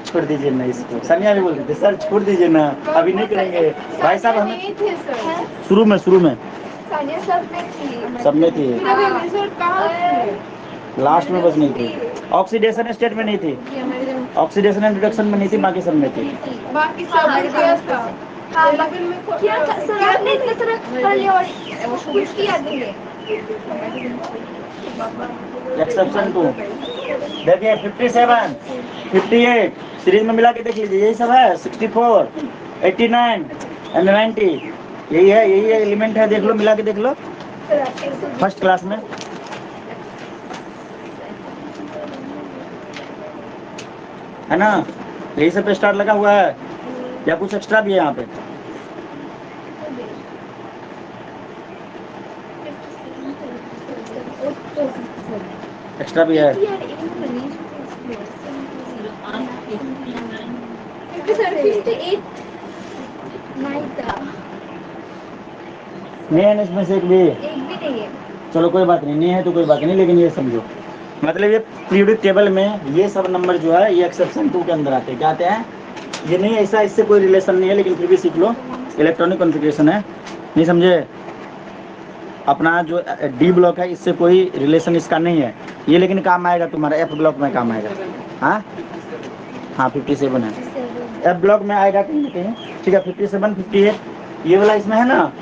छोड़ दीजिए ना इसको, सानिया भी बोलते थे सर छोड़ दीजिए ना, अभी नहीं करेंगे भाई साहब। हमें शुरू में सानिया सब में थी। सब में थी, फिर अभी रिजल्ट कहाँ है? लास्ट में बस नहीं थी। ऑक्सीडेशन स्टेट में नहीं थी, ये हमारे ऑक्सीडेशन एंड रिडक्शन में नहीं थी, बाकी सब में थी। बाकी सब बढ़ गया था। हाँ, लेकिन में क्या था सर? आपने इतना सारा कर लिया और कुछ किया नहीं। एक्सेप्शन 2 देखिए 57, 58 सीरीज में मिला के देख लीजिए, यही सब है। 64, 89 एंड 90 यही है, यही एलिमेंट है। देख लो, मिला के देख लो फर्स्ट क्लास में। है ना, यही सब पे स्टार लगा हुआ है या कुछ एक्स्ट्रा भी है यहाँ पे? एक्स्ट्रा भी है। नहीं है इसमें से एक भी? एक भी नहीं है। चलो कोई बात नहीं, नहीं है तो कोई बात नहीं, लेकिन ये समझो मतलब ये पीरियोडिक टेबल में ये सब नंबर जो है ये एक्सेप्शन 2 के अंदर आते हैं। क्या आते हैं? ये नहीं ऐसा, इससे कोई रिलेशन नहीं है, लेकिन फिर भी सीख लो। इलेक्ट्रॉनिक कॉन्फ़िगरेशन है, नहीं समझे? अपना जो डी ब्लॉक है इससे कोई रिलेशन इसका नहीं है ये, लेकिन काम आएगा तुम्हारा एफ ब्लॉक में काम आएगा। हाँ हाँ 57 है, एफ ब्लॉक में आएगा कहीं ना कहीं। ठीक है, 57, 58 ये वाला इसमें है ना।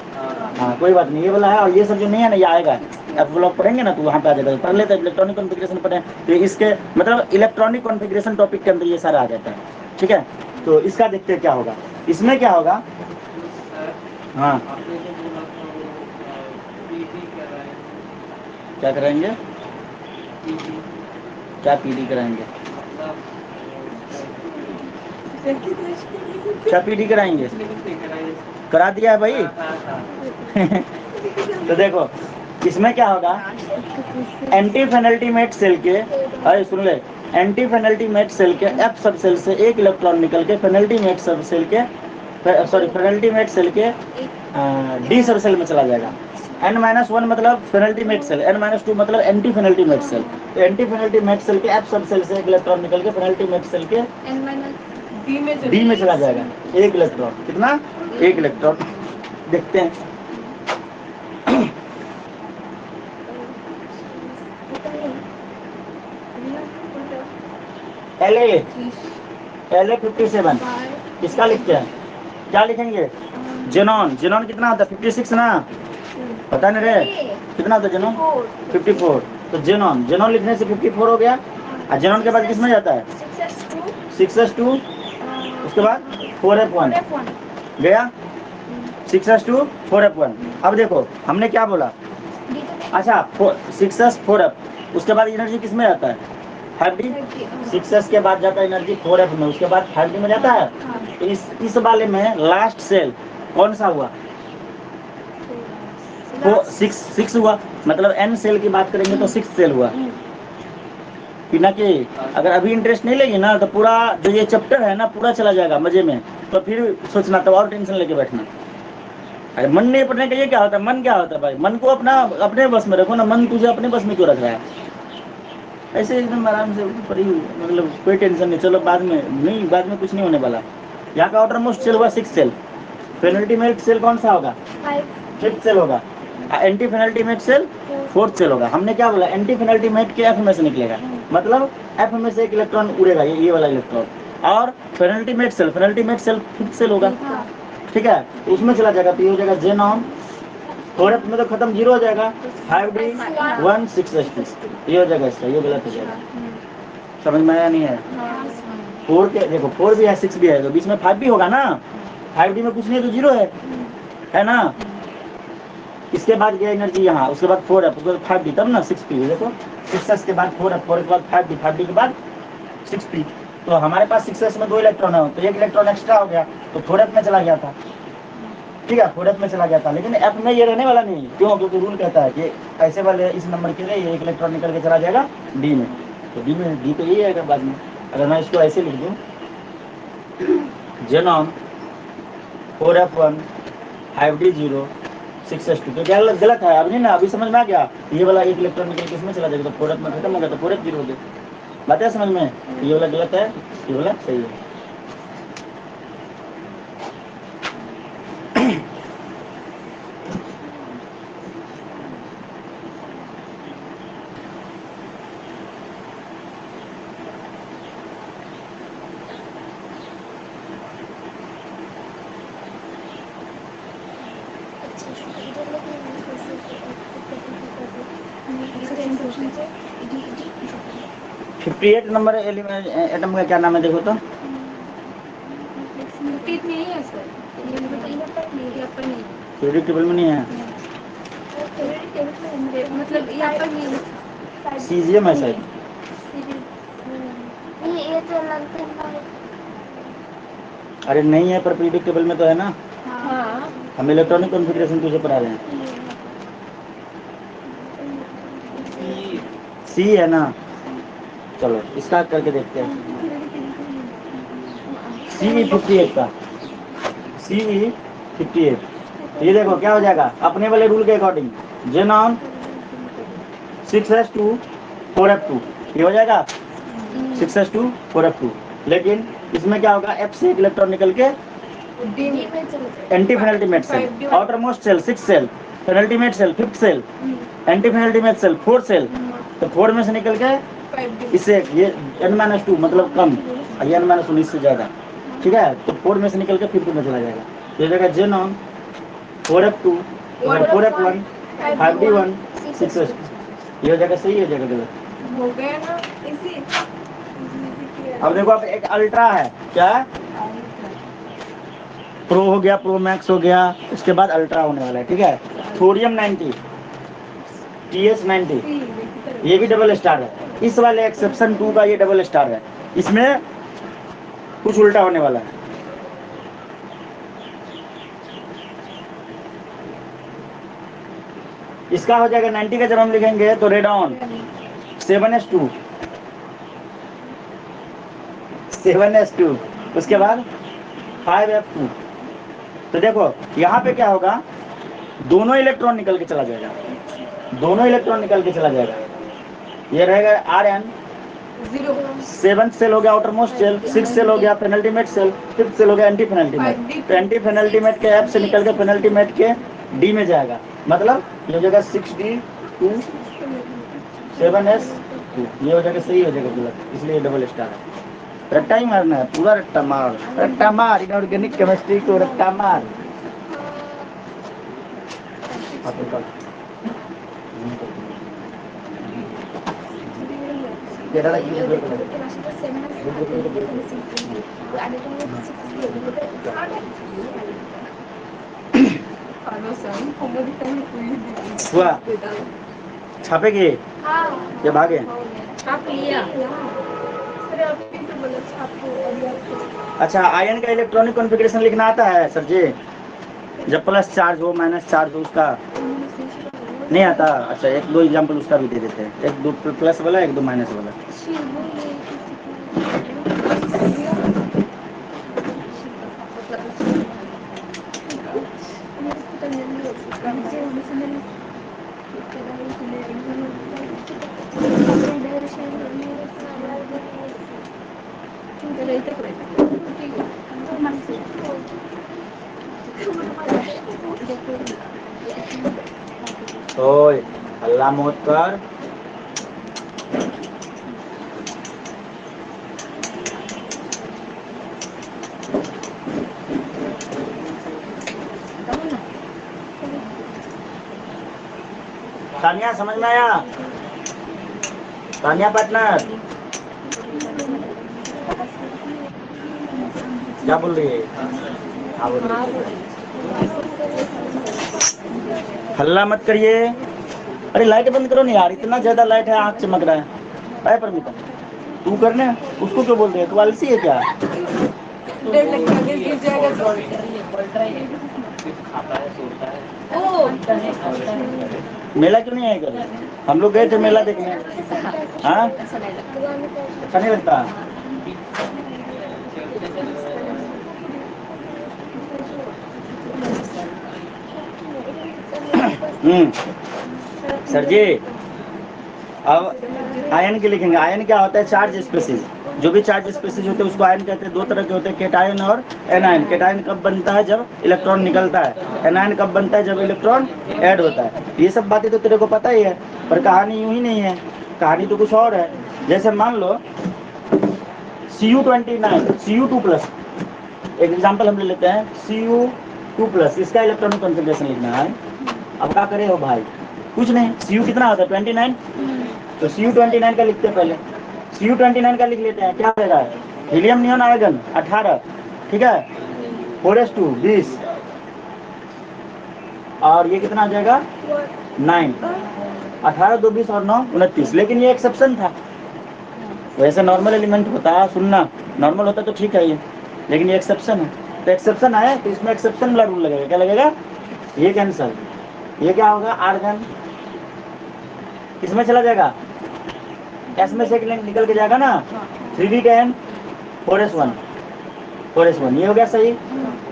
हाँ कोई बात नहीं, ये वाला है। और ये सब जो नहीं है ना ये आएगा, एफ ब्लॉक पढ़ेंगे ना तो वहाँ पे आ जाएगा। पढ़ लेते हैं इलेक्ट्रॉनिक कॉन्फ़िगरेशन पढ़े तो इसके मतलब इलेक्ट्रॉनिक कॉन्फ़िगरेशन टॉपिक के अंदर ये सारा आ जाता है। ठीक है, तो इसका देखते हैं क्या होगा, इसमें क्या होगा। हाँ क्या कराएंगे? क्या पीडी कराएंगे? क्या पीडी कराएंगे? करा दिया है भाई। तो देखो इसमें क्या होगा, एंटी फेनल्टीमेट सेल के, अरे सुन ले, एंटी फेनल्टीमेट सेल के एफ सब सेल से एक इलेक्ट्रॉन निकल के फेनल्टीमेट सब सेल के, सॉरी फेनल्टीमेट सेल के डी सब सेल में चला जाएगा। n-1 मतलब फेनल्टीमेट सेल, n-2 मतलब एंटी फेनल्टीमेट सेल। तो एंटी फेनल्टीमेट सेल के एफ सब सेल से एक इलेक्ट्रॉन निकल के फेनल्टीमेट सेल के डी में चला जाएगा। एक इलेक्ट्रॉन, कितना? एक इलेक्ट्रॉन। देखते हैं LA 57 इसका लिखते हैं, क्या लिखेंगे? जेनॉन। जेनॉन कितना होता है? 56 ना, पता नहीं रे कितना होता है जेनॉन? 54। तो जेनॉन, जेनॉन लिखने से 54 हो गया। और जेनॉन के बाद किसमें जाता है? 6s2, उसके बाद 4f1 गया। 6s2 4f1। अब देखो हमने क्या बोला, अच्छा 6s 4f, उसके बाद एनर्जी किसमें जाता है? 5d। 6s के बाद जाता है एनर्जी 4f में, उसके बाद 5d में जाता है। तो इस वाले में लास्ट सेल कौन सा हुआ? 6 हुआ, मतलब n सेल की बात करेंगे तो 6 सेल हुआ। बिना कि अगर अभी इंटरेस्ट नहीं लेगी ना तो पूरा जो ये चैप्टर है ना पूरा चला जाएगा मजे में। तो फिर सोचना, तब और टेंशन लेके बैठना। अरे मन नहीं पढ़ने का ये क्या होता है? मन क्या होता है भाई? मन को अपना अपने बस में रखो ना, मन तुझे अपने बस में क्यों रख रहा है? ऐसे एकदम आराम से पढ़ी, मतलब कोई टेंशन नहीं। चलो बाद में नहीं, बाद में कुछ नहीं होने वाला। यहाँ का आउटर मोस्ट सेल हुआ 6 सेल। पेनल्टीमेट सेल कौन सा होगा? 5th सेल होगा। Anti penultimate cell 4th cell होगा। हमने क्या बोला? एंटी पेनल्टीमेट के एफ में से निकलेगा, मतलब एफ में से एक इलेक्ट्रॉन उड़ेगा, ये वाला इलेक्ट्रॉन। और पेनल्टीमेट सेल 5th सेल होगा। ठीक है, तो उसमें चला जाएगा तो ये हो जाएगा जेनॉन। 4f में तो खत्म, 0 हो जाएगा। 5d 1 6s2 ये हो जाएगा इसका, ये गलत हो जाएगा। समझ में आया नहीं है? 4 के देखो 4 भी है 6 भी है, तो बीच में 5 भी होगा ना। 5d में कुछ नहीं तो 0 है ना। इसके बाद गया एनर्जी यहाँ, उसके बाद 4f, उसके बाद 5d, तब ना 6p। देखो 6s के बाद 4f, 4 के बाद 5d, 5d के बाद 6p। तो हमारे पास 6s में 2 इलेक्ट्रॉन है, तो एक इलेक्ट्रॉन एक्स्ट्रा हो गया, तो 4f में चला गया था। ठीक है, 4f में चला गया था, लेकिन f में ये रहने वाला नहीं। क्यों? क्योंकि रूल कहता है कि ऐसे वाले इस नंबर के लिए ये एक इलेक्ट्रॉन निकल के चला जाएगा d में। तो d में d तो यही आएगा बाद में। अगर मैं इसको ऐसे लिख दूँ, जेनॉन 4f1 5d 0 6s2, तो क्या गलत है? अब नहीं ना, अभी समझ में आ गया। ये वाला एक इलेक्ट्रॉन निकल के इसमें चला जाएगा, तो 4f में खत्म हो गया, तो 4f 0 हो गया। बात है समझ में? ये वाला गलत है, ये वाला सही है। 58 नंबर एटम का क्या नाम है देखो तो? रिपीट नहीं है सर, ये पर नहीं, पीरियडिक टेबल में नहीं है। मतलब यहाँ पर नहीं है। सीजियम है शायद। ये तो लगता है अरे नहीं है, पर पीरियडिक टेबल में तो है ना। हाँ हम इलेक्ट्रॉनिक कॉन्फ़िगरेशन तुझे पढ़ा रहे हैं। सी है ना, चलो इसका करके देखते हैं। सी 58 का, सी 58, ये देखो क्या हो जाएगा अपने वाले रूल के अकॉर्डिंग, जेनॉन 6s2 4f2, ये हो जाएगा 6s2 4f2। लेकिन इसमें क्या होगा, f से एक इलेक्ट्रॉन निकल के anti penultimate shell, outer most shell 6 shell, penultimate shell 5th shell, anti penultimate shell 4 shell, तो 4 में से निकल के इससे ये n-2 मतलब कम, ये n-1 इससे ज्यादा, ठीक है। तो 4 में से निकल के 5th में चला जाएगा, ये जाएगा xenon 4f2 4f1 5d1 6s2, ये हो जाएगा सही, हो जाएगा गलत? हो गया ना इसी। अब देखो, अब एक अल्ट्रा है, क्या है, प्रो हो गया, प्रो मैक्स हो गया, इसके बाद अल्ट्रा होने वाला है, ठीक है। थोरियम 90 TS 90, ये भी डबल स्टार है। इस वाले एक्सेप्शन 2 का ये डबल स्टार है, इसमें कुछ उल्टा होने वाला है। इसका हो जाएगा 90 का जब हम लिखेंगे तो रेडॉन 7s2 7s2, उसके बाद 5f2। तो देखो यहाँ पे क्या होगा, दोनों इलेक्ट्रॉन निकल के चला जाएगा, दोनों इलेक्ट्रॉन निकल के चला जाएगा। ये रहेगा Rn 7th सेल हो गया outer most cell, 6th cell हो गया पेनल्टीमेट सेल, 5th सेल हो गया एंटी पेनल्टीमेट। तो एंटी पेनल्टीमेट के एफ से निकल के पेनल्टीमेट के डी में जाएगा, मतलब ये हो जाएगा 6d2 7s2, ये हो जाएगा सही, हो जाएगा गलत, इसलिए डबल स्टार है। रट्टा ही मारना है, पूरा रट्टा मार, रट्टा मार, इनऑर्गेनिक केमिस्ट्री को रट्टा मार। हुआ छापेगी हाँ ये भागे। छाप लिया। अच्छा, आयन का इलेक्ट्रॉनिक कॉन्फ़िगरेशन लिखना आता है सर जी? जब प्लस चार्ज हो माइनस चार्ज हो उसका नहीं आता? अच्छा, एक दो एग्जांपल उसका भी दे देते हैं, एक दो प्लस वाला, एक दो माइनस वाला। ओए हल्ला मत कर। तानिया समझ में आया? तानिया पार्टनर क्या बोल रही है? हाँ बोल रही है। हल्ला मत करिए। अरे लाइट बंद करो नहीं यार, इतना ज्यादा लाइट है, आँख चमक रहा है। अरे परमिता तू करने, उसको क्यों बोल रही है? तू आलसी है क्या? डर लगता है गिर जाएगा तो। मेला क्यों नहीं है इधर? हम लोग गए थे मेला देखने। हाँ अच्छा नहीं लगता? सर जी अब आयन के लिखेंगे। आयन क्या होता है? Charge species. जो भी चार्ज स्पेसीज होते हैं उसको आयन कहते हैं। दो तरह के होते हैं, केटायन और एनायन। केटायन कब बनता है? जब इलेक्ट्रॉन निकलता है। एनायन कब बनता है? जब इलेक्ट्रॉन ऐड होता है। ये सब बातें तो तेरे को पता ही है, पर कहानी यूं ही नहीं है, कहानी तो कुछ और है। जैसे मान लो Cu29 Cu2+, एक एग्जाम्पल हम ले लेते हैं। Cu2+, इसका इलेक्ट्रॉनिक कॉन्फ़िगरेशन लिखना है। अब क्या करे हो भाई? कुछ नहीं, Cu कितना होता है? 29, तो Cu29 का लिखते हैं पहले। Cu29 का लिख लेते हैं, क्या हो जाएगा? हीलियम नियॉन आर्गन 18, ठीक है, 4s2 20, और ये कितना आ जाएगा 9, 18 2 20 और 9 29। लेकिन ये एक्सेप्शन था, वैसे नॉर्मल एलिमेंट होता है, सुनना नॉर्मल होता तो ठीक है ये, लेकिन ये एक्सेप्शन है। तो एक्सेप्शन आया तो इसमें एक्सेप्शन वाला रूल लगेगा, क्या लगेगा? ये कैंसल, ये क्या होगा? आर्गन किसमें चला जाएगा? एस में से निकल के जाएगा ना, 3d10 4s1 4s1, ये हो गया सही।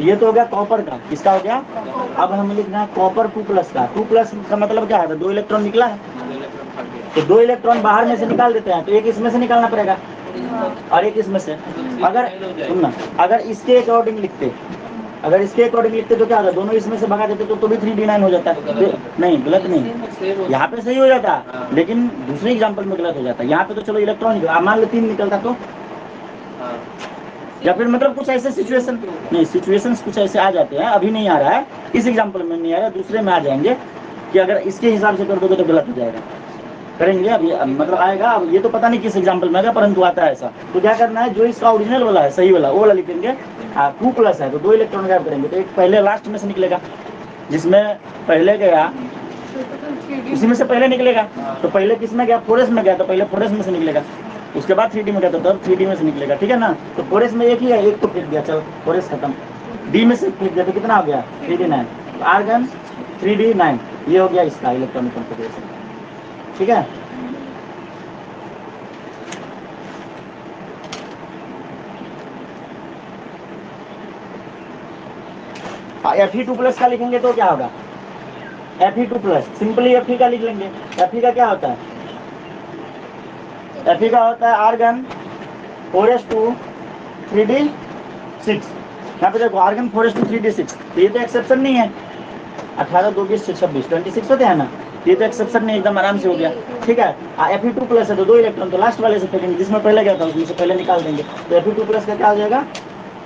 ये तो हो गया कॉपर का, किसका हो गया? अब हमें लिखना है कॉपर 2+ का। 2+ का मतलब क्या है? 2 इलेक्ट्रॉन निकला है, तो 2 इलेक्ट्रॉन बाहर में से निकाल देते हैं, तो एक इसमें से निकालना पड़ेगा और एक इसमें से। अगर सुनना, अगर इसके अकॉर्डिंग लिखते, अगर इसके अकॉर्डिंग लिखते तो क्या होता? दोनों इसमें से भगा देते तो भी 3d9 हो जाता है। नहीं, गलत नहीं, यहाँ पे सही हो जाता, लेकिन दूसरे एग्जाम्पल में गलत हो जाता है। यहाँ पे तो चलो इलेक्ट्रॉन निकला, मान लो 3 निकलता तो, या फिर मतलब कुछ ऐसे सिचुएशन, नहीं सिचुएशंस कुछ ऐसे आ जाते हैं, अभी नहीं आ रहा है, इस एग्जाम्पल में नहीं आ रहा है, दूसरे में आ जाएंगे कि अगर इसके हिसाब से कर दोगे तो गलत हो जाएगा। करेंगे अभी, मतलब आएगा, अब ये तो पता नहीं किस एग्जाम्पल में आएगा, परंतु आता है ऐसा। तो क्या करना है, जो इसका ओरिजिनल वाला है, सही वाला, वो वाला लिखेंगे। 2+ है तो 2 इलेक्ट्रॉन गायब करेंगे, तो एक पहले लास्ट में से निकलेगा, जिसमें पहले गया इसी में से पहले निकलेगा। तो पहले किस में गया? 4s में गया, तो पहले 4s में से निकलेगा, उसके बाद 3d में गया तो तब 3d में से निकलेगा, ठीक है ना। तो 4s में एक ही है, एक तो फेंक दिया, चलो 4s खत्म। d में से फेंक दिया तो कितना हो गया? 3d9, तो आर्गन 3d9, ये हो गया इसका इलेक्ट्रॉनिक कॉन्फ़िगरेशन, ठीक है। Fe2+ का लिखेंगे तो क्या होगा? Fe2+, सिंपली Fe का लिख लेंगे। Fe का क्या होता है? Fe का होता है आर्गन 4s2 3d6। यहाँ पे देखो आर्गन 4s2 3d6, तो ये तो एक्सेप्शन नहीं है। 18 2 20 26 26 होते हैं ना, ये तो एक्सेप्शन नहीं, एकदम आराम से हो गया, ठीक है। Fe2+ है तो 2 इलेक्ट्रॉन तो लास्ट वाले से फेंकेंगे, जिसमें पहले गया था उसमें से पहले निकाल देंगे। तो Fe2+ का क्या हो जाएगा?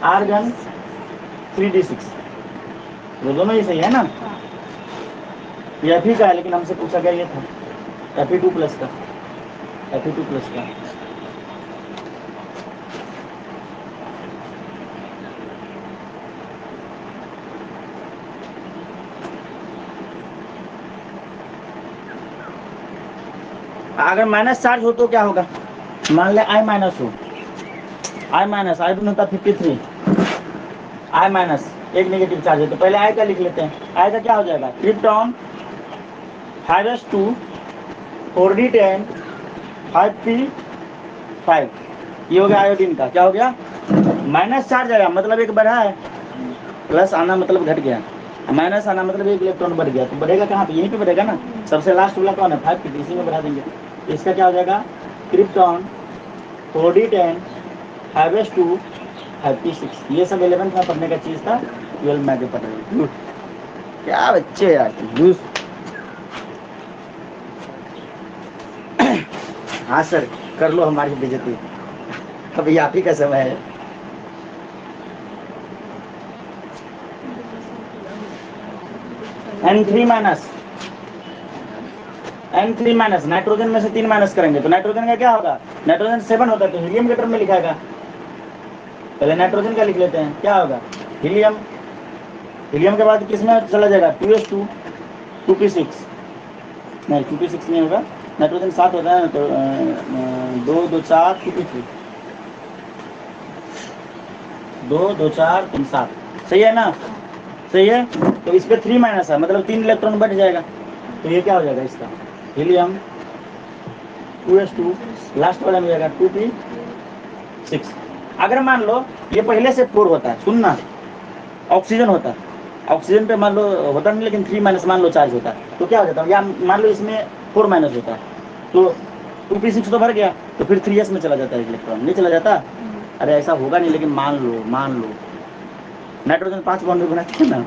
आर्गन 3d6, वो दोनों ही सही है ना। ये Fe का है, लेकिन हमसे पूछा गया ये था Fe2+ का, Fe2+ का। अगर माइनस चार्ज हो तो क्या होगा? मान ले I- हो, I- I होता 53, I- एक नेगेटिव चार्ज है, तो पहले I का लिख लेते हैं। I का क्या हो जाएगा? क्रिप्टॉन 5s2 4d10 5p5, ये हो गया आयोडीन का। क्या हो गया? माइनस चार्ज आया मतलब एक बढ़ा है, प्लस आना मतलब घट गया, माइनस आना मतलब एक इलेक्ट्रॉन बढ़ गया। तो बढ़ेगा कहाँ पे? यहीं पे बढ़ेगा ना, सबसे लास्ट वाला कौन है? 5p, इसी में बढ़ा देंगे। इसका क्या हो जाएगा? Krypton 4d10 5s2 5p6। ये सब 11th में पढ़ने का चीज था, 12 में आगे पढ़ रहे हो। क्या बच्चे यार, हाँ सर, कर लो हमारी बेइज्जती, अभी आप ही का समय है। N3-, नाइट्रोजन में से 3 माइनस करेंगे तो नाइट्रोजन का क्या होगा? नाइट्रोजन 7 होता है, तो हीलियम के टर्म में लिखाएगा। पहले नाइट्रोजन का लिख लेते हैं, क्या होगा? हीलियम, हीलियम के बाद किस में चला जाएगा? 2s2 2p6, नहीं 2p6 नहीं होगा, नाइट्रोजन 7 होता है, तो 2 2 4 2p3, 2 2 4 3 7, सही है ना? सही है। तो इस पे 3 माइनस है, मतलब 3 इलेक्ट्रॉन बढ़ जाएगा, तो ये क्या हो जाएगा इसका? हीलियम 2s2, लास्ट वाला में जाएगा 2p6। अगर मान लो ये पहले से 4 होता है, सुनना, ऑक्सीजन होता है, ऑक्सीजन पे मान लो होता नहीं, लेकिन 3- मान लो चार्ज होता है, तो क्या हो जाता है? या मान लो इसमें 4- होता है, तो 2p6 तो भर गया, तो फिर 3s में चला जाता है इलेक्ट्रॉन, नहीं चला जाता? अरे ऐसा होगा नहीं, लेकिन मान लो नाइट्रोजन 5 बॉन्ड बनाते हैं ना,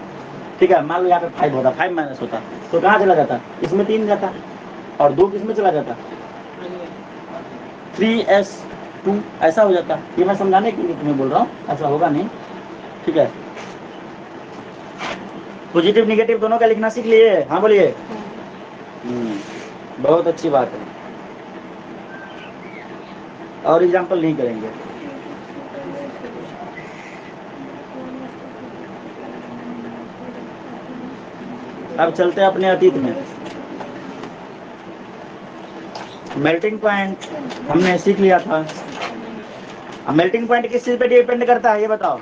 ठीक है, मान लो यहाँ पे 5 होता, 5- होता, तो कहाँ चला जाता? इसमें 3 जाता, और 2 किस में चला जाता? 3s2, ऐसा हो जाता। ये मैं समझाने के लिए तुम्हें बोल रहा हूँ, ऐसा होगा नहीं, ठीक है। पॉजिटिव निगेटिव दोनों का लिखना सीख लिए? हाँ बोलिए। बहुत अच्छी बात है। और एग्जाम्पल नहीं करेंगे। अब चलते हैं अपने अतीत में। मेल्टिंग पॉइंट हमने सीख लिया था। अब मेल्टिंग पॉइंट किस चीज पे डिपेंड करता है ये बताओ?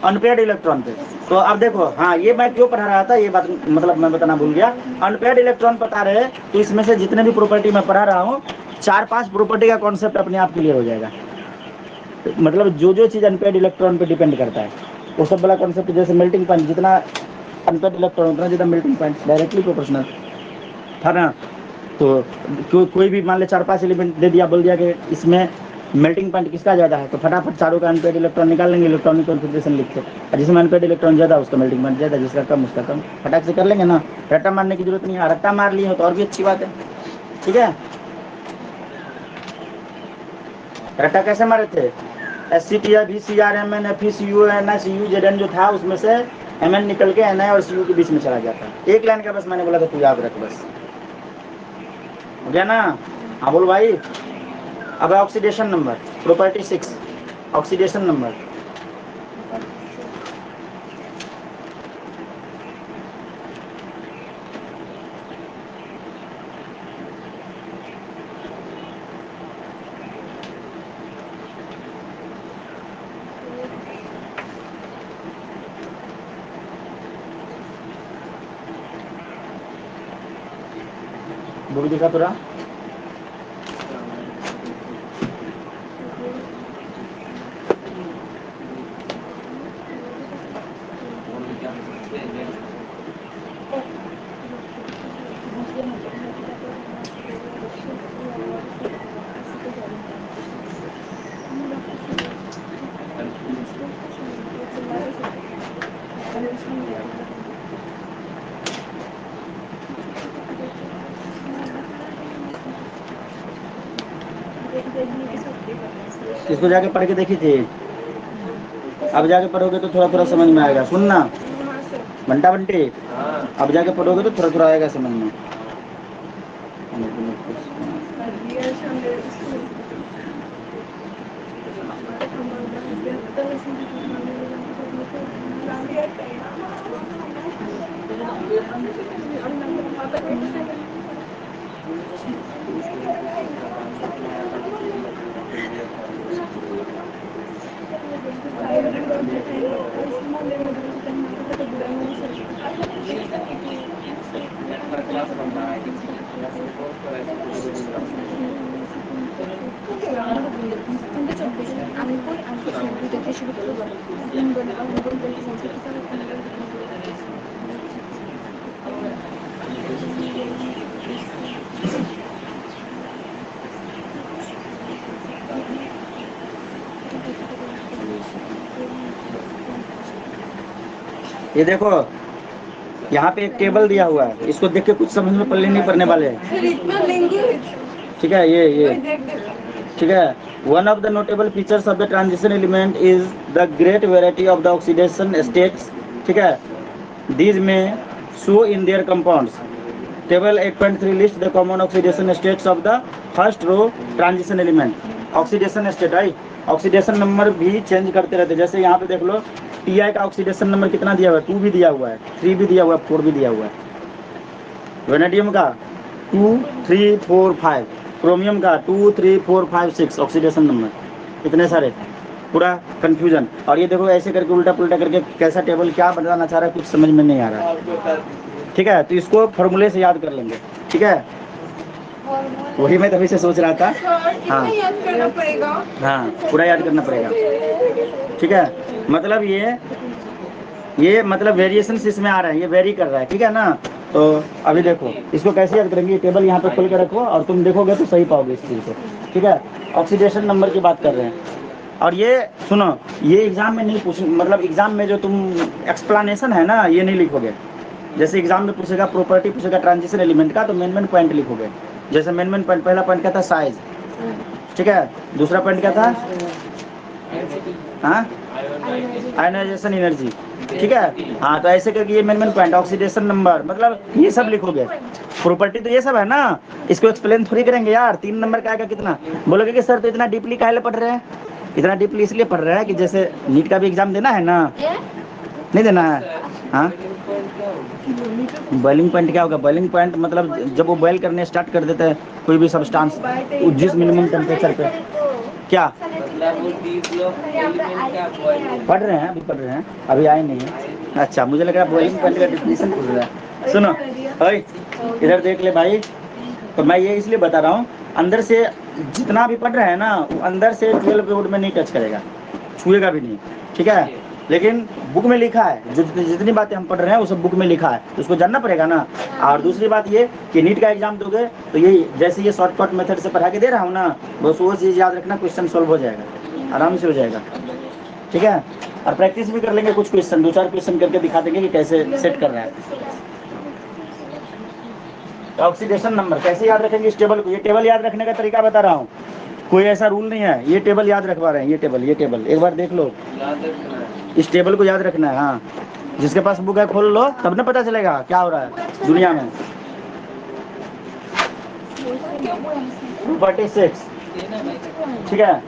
अनपेयर्ड इलेक्ट्रॉन पे। तो अब देखो, हाँ ये मैं क्यों पढ़ा रहा था ये बात मतलब मैं बताना भूल गया। अनपेयर्ड इलेक्ट्रॉन बता रहे तो इसमें से जितने भी प्रॉपर्टी मैं पढ़ा रहा हूँ 4-5 प्रॉपर्टी का कॉन्सेप्ट अपने आप क्लियर हो जाएगा। मतलब जो जो चीज अनपेयर्ड इलेक्ट्रॉन पे डिपेंड करता है वो सब वाला कॉन्सेप्ट, जैसे मेल्टिंग पॉइंट, जितना अनपेयर्ड इलेक्ट्रॉन उतना ज्यादा मेल्टिंग पॉइंट डायरेक्टली प्रोपोर्शनल था ना। तो कोई भी मान ले 4-5 एलिमेंट दे दिया, बोल दिया कि इसमें मेल्टिंग पॉइंट किसका ज्यादा है, तो फटाफट चारों का अनपेयर्ड इलेक्ट्रॉन निकाल लेंगे, इलेक्ट्रॉनिक कॉन्फिगरेशन लिख के, और जिसमें अनपेयर्ड इलेक्ट्रॉन ज्यादा उसका मेल्टिंग पॉइंट ज्यादा, जिसका कम उसका कम, फटाक से कर लेंगे ना। रट्टा मारने की जरूरत नहीं है, रट्टा मार लिए हो तो और भी अच्छी बात है। ठीक है, रट्टा कैसे मारे थे? SCTI VCR MN FeCU NiCU ZN जो था उसमें से MN निकल के Na और Cu के बीच में चला गया था। एक लाइन का बस मैंने बोला था तू याद रख, बस हो गया ना। हाँ बोल भाई। अब oxidation number, property 6, oxidation number. Book दिखा तुरा। इसको जाके पढ़ के देखी थी, अब जाके पढ़ोगे तो थोड़ा थोड़ा समझ में आएगा। सुनना बंटा बंटी, अब जाके पढ़ोगे तो थोड़ा थोड़ा आएगा समझ में। ये देखो यहाँ पे एक टेबल दिया हुआ है, इसको देख के कुछ समझ में पल्ले नहीं पड़ने वाले हैं। ठीक है, ये ठीक है। One of the notable features of the transition element is the great variety of the oxidation states. ठीक है, these may show in their compounds. Table 8.3 list the common oxidation states of the first row transition element. Oxidation state है, oxidation number भी change करते रहते हैं। जैसे यहाँ पे देख लो Ti का ऑक्सीडेशन नंबर कितना दिया हुआ है, 2 भी दिया हुआ है, 3 भी दिया हुआ है, 4 भी दिया हुआ है। वेनेडियम का 2, 3, 4, 5, क्रोमियम का 2, 3, 4, 5, 6 ऑक्सीडेशन नंबर, इतने सारे, पूरा कंफ्यूजन। और ये देखो ऐसे करके उल्टा पुल्टा करके कैसा टेबल क्या बनाना चाह रहा है कुछ समझ में नहीं आ रहा। ठीक है, तो इसको फॉर्मूले से याद कर लेंगे। ठीक है, वही मैं तभी से सोच रहा था। हाँ याद करना पड़ेगा। हाँ, पूरा याद करना पड़ेगा। ठीक है, मतलब ये मतलब वेरिएशन इसमें आ रहे हैं, ये वेरी कर रहा है। ठीक है ना, तो अभी देखो इसको कैसे याद करेंगे। टेबल यहाँ पे खोल के रखो और तुम देखोगे तो सही पाओगे इस चीज़ को। ठीक है, ऑक्सीडेशन नंबर की बात कर रहे हैं। और ये सुनो, ये एग्जाम में नहीं पूछ, मतलब एग्जाम में जो तुम एक्सप्लेनेशन है ना ये नहीं लिखोगे। जैसे एग्जाम में पूछेगा प्रॉपर्टी, पूछेगा ट्रांजिशन एलिमेंट का, तो मेन पॉइंट लिखोगे। जैसे मेन पॉइंट, पहला पॉइंट क्या था, साइज। ठीक है, दूसरा पॉइंट क्या था, हाँ आयनाइजेशन एनर्जी। ठीक है, हाँ तो ऐसे करके ये मेन पॉइंट, ऑक्सीडेशन नंबर, मतलब ये सब लिखोगे। प्रॉपर्टी तो ये सब है ना, इसको एक्सप्लेन थोड़ी करेंगे यार। 3 नंबर का आएगा कितना? बोलोगे कि सर तो इतना डीपली काहे पढ़ रहे हैं? इतना डीपली इसलिए पढ़ रहे हैं कि जैसे नीट का भी एग्जाम देना है ना, नहीं देना है? हाँ, बॉइलिंग पॉइंट क्या होगा? बॉइलिंग पॉइंट मतलब जब वो बॉयल करने स्टार्ट कर देता है कोई भी सब्सटेंस जिस मिनिमम टेम्परेचर पे। क्या मतलब वो develop element क्या boil पढ़ रहे हैं? अभी पढ़ रहे हैं, अभी आए नहीं है। अच्छा, मुझे लग रहा है बॉइलिंग पॉइंट का डिफिनेशन पूछ रहा है। सुनो ओए, इधर देख ले भाई। तो मैं ये इसलिए बता रहा हूँ, अंदर से जितना भी पढ़ रहे हैं ना, वो अंदर से 12 बोर्ड में नहीं टच करेगा, छुएगा भी नहीं, ठीक है? लेकिन बुक में लिखा है, जो जितनी बातें हम पढ़ रहे हैं वो सब बुक में लिखा है, तो उसको जानना पड़ेगा ना। और दूसरी बात ये कि नीट का एग्जाम दोगे तो ये जैसे ये शॉर्टकट मेथड से पढ़ा के दे रहा हूँ ना, बस वो चीज़ याद रखना, क्वेश्चन सॉल्व हो जाएगा, आराम से हो जाएगा, ठीक है? और प्रैक्टिस भी कर लेंगे, कुछ क्वेश्चन 2-4 क्वेश्चन करके दिखा देंगे कि कैसे सेट कर रहा है। ऑक्सीडेशन नंबर कैसे याद रखेंगे इस टेबल को? ये टेबल याद रखने का तरीका बता रहा हूँ, कोई ऐसा रूल नहीं है, ये टेबल याद रखवा रहे हैं। ये टेबल एक बार देख लो, याद रखना है। इस टेबल को याद रखना है। हाँ, जिसके पास बुक है खोल लो, तब ना पता चलेगा क्या हो रहा है दुनिया में। प्रॉपर्टी 6, ठीक है?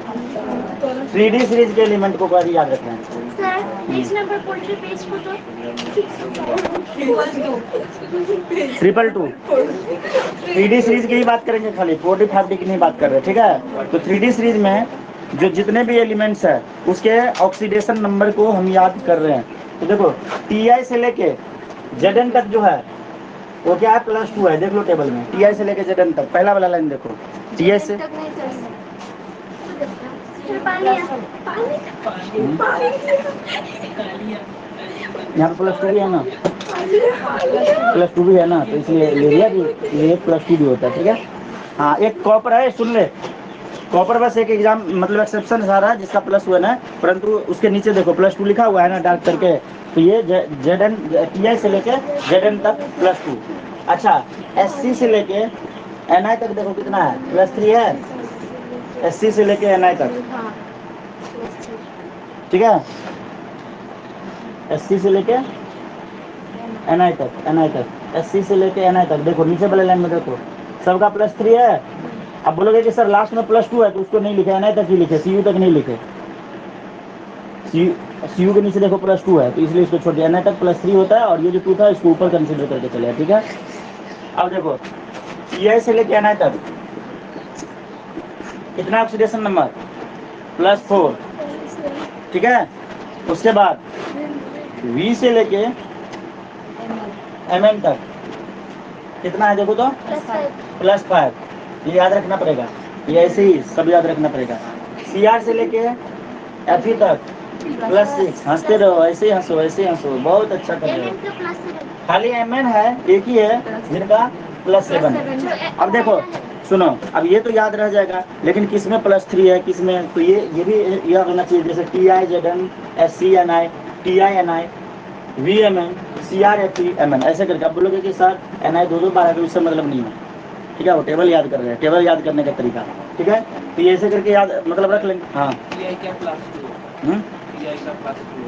3D सीरीज के एलिमेंट को पहले याद रखना है। Sir page number poultry page को तो 222 3D सीरीज की ही बात करेंगे, खाली 45D की नहीं बात कर रहे, ठीक है? तो 3D सीरीज में जो जितने भी एलिमेंट्स है उसके ऑक्सीडेशन नंबर को हम याद कर रहे हैं। तो देखो Ti से लेके Zn तक जो है वो क्या है? +2 है। देख लो टेबल में, Ti से लेके Zn तक, पहला वाला लाइन देखो, Ti से यहाँ पे +2 भी है ना, +2 भी है ना, तो इसलिए ले लिया कि ये +2 भी होता है, ठीक है? हाँ, एक कॉपर है, सुन ले, कॉपर बस एक एग्जाम मतलब एक्सेप्शन आ रहा है जिसका +1 है, परंतु उसके नीचे देखो +2 लिखा हुआ है ना डार्क करके, तो ये Zn Ti से लेके Zn तक +2। अच्छा, Sc से लेके Ni तक देखो कितना है? +3 है, Sc से लेके Ni तक, ठीक है? Sc से लेके Ni तक, Sc से लेके Ni तक, देखो नीचे वाले लाइन में देखो सबका +3 है। अब बोलोगे कि सर लास्ट में +2 है तो उसको नहीं लिखे, Ni तक ही लिखे, Cu तक नहीं लिखे। Cu के नीचे देखो +2 है तो इसलिए इसको छोड़ दिया, Ni तक +3 होता है, और ये जो 2 था इसको ऊपर कंसीडर करके चले, ठीक है? अब देखो Ti से लेके Ni तक कितना ऑक्सीडेशन नंबर? +4, ठीक है? उसके बाद V से लेके Mn तक कितना है? देखो तो +5, ये याद रखना पड़ेगा, ये ऐसे ही सब याद रखना पड़ेगा। Cr से लेके Fe तक +6, हंसते रहो, ऐसे ही हंसो, ऐसे ही हंसो, बहुत अच्छा कर रहे हो। खाली Mn है, एक ही है जिनका +7 है। अब देखो सुनो, अब ये तो याद रह जाएगा, लेकिन किस में +3 है, किस में, तो ये भी याद होना चाहिए, जैसे Ti Zn, Sc Ni, Ti Ni, Vmn, Cr Fe Mn, ऐसे करके। अब बोलोगे कि सर Ni 2 बार है तो उससे मतलब नहीं है, ठीक है? वो टेबल याद कर रहे हैं, टेबल याद करने का तरीका, ठीक है? तो ये ऐसे करके याद मतलब रख लेंगे। हाँ, Ti क्या +2? Ti का +2?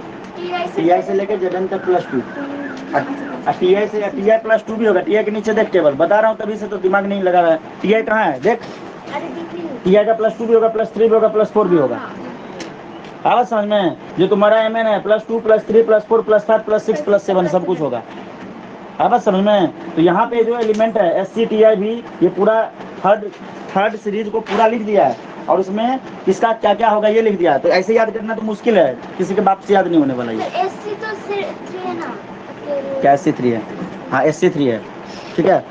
Ti से लेके Zn तक +2, Ti से Ti +2 भी होगा। Ti के नीचे देख टेबल, बता रहा हूँ तभी से तो दिमाग नहीं लगा रहा है। Ti कहाँ है देख, Ti का +2 भी होगा, +3 भी होगा, +4 भी होगा। आवाज समझ में? जो तुम्हारा Mn है +2 +3 +4 +5 +6 +7 सब कुछ होगा। आवाज समझ में? तो यहाँ पे जो एलिमेंट है Sc Ti भी, ये पूरा थर्ड सीरीज को पूरा लिख दिया है, और उसमें किसका क्या क्या होगा ये लिख दिया है। तो ऐसे याद करना तो मुश्किल है, किसी के बाप से याद नहीं होने वाला ये। Sc तो 3 है ना? क्या Sc3 है? हाँ Sc3 है, ठीक है?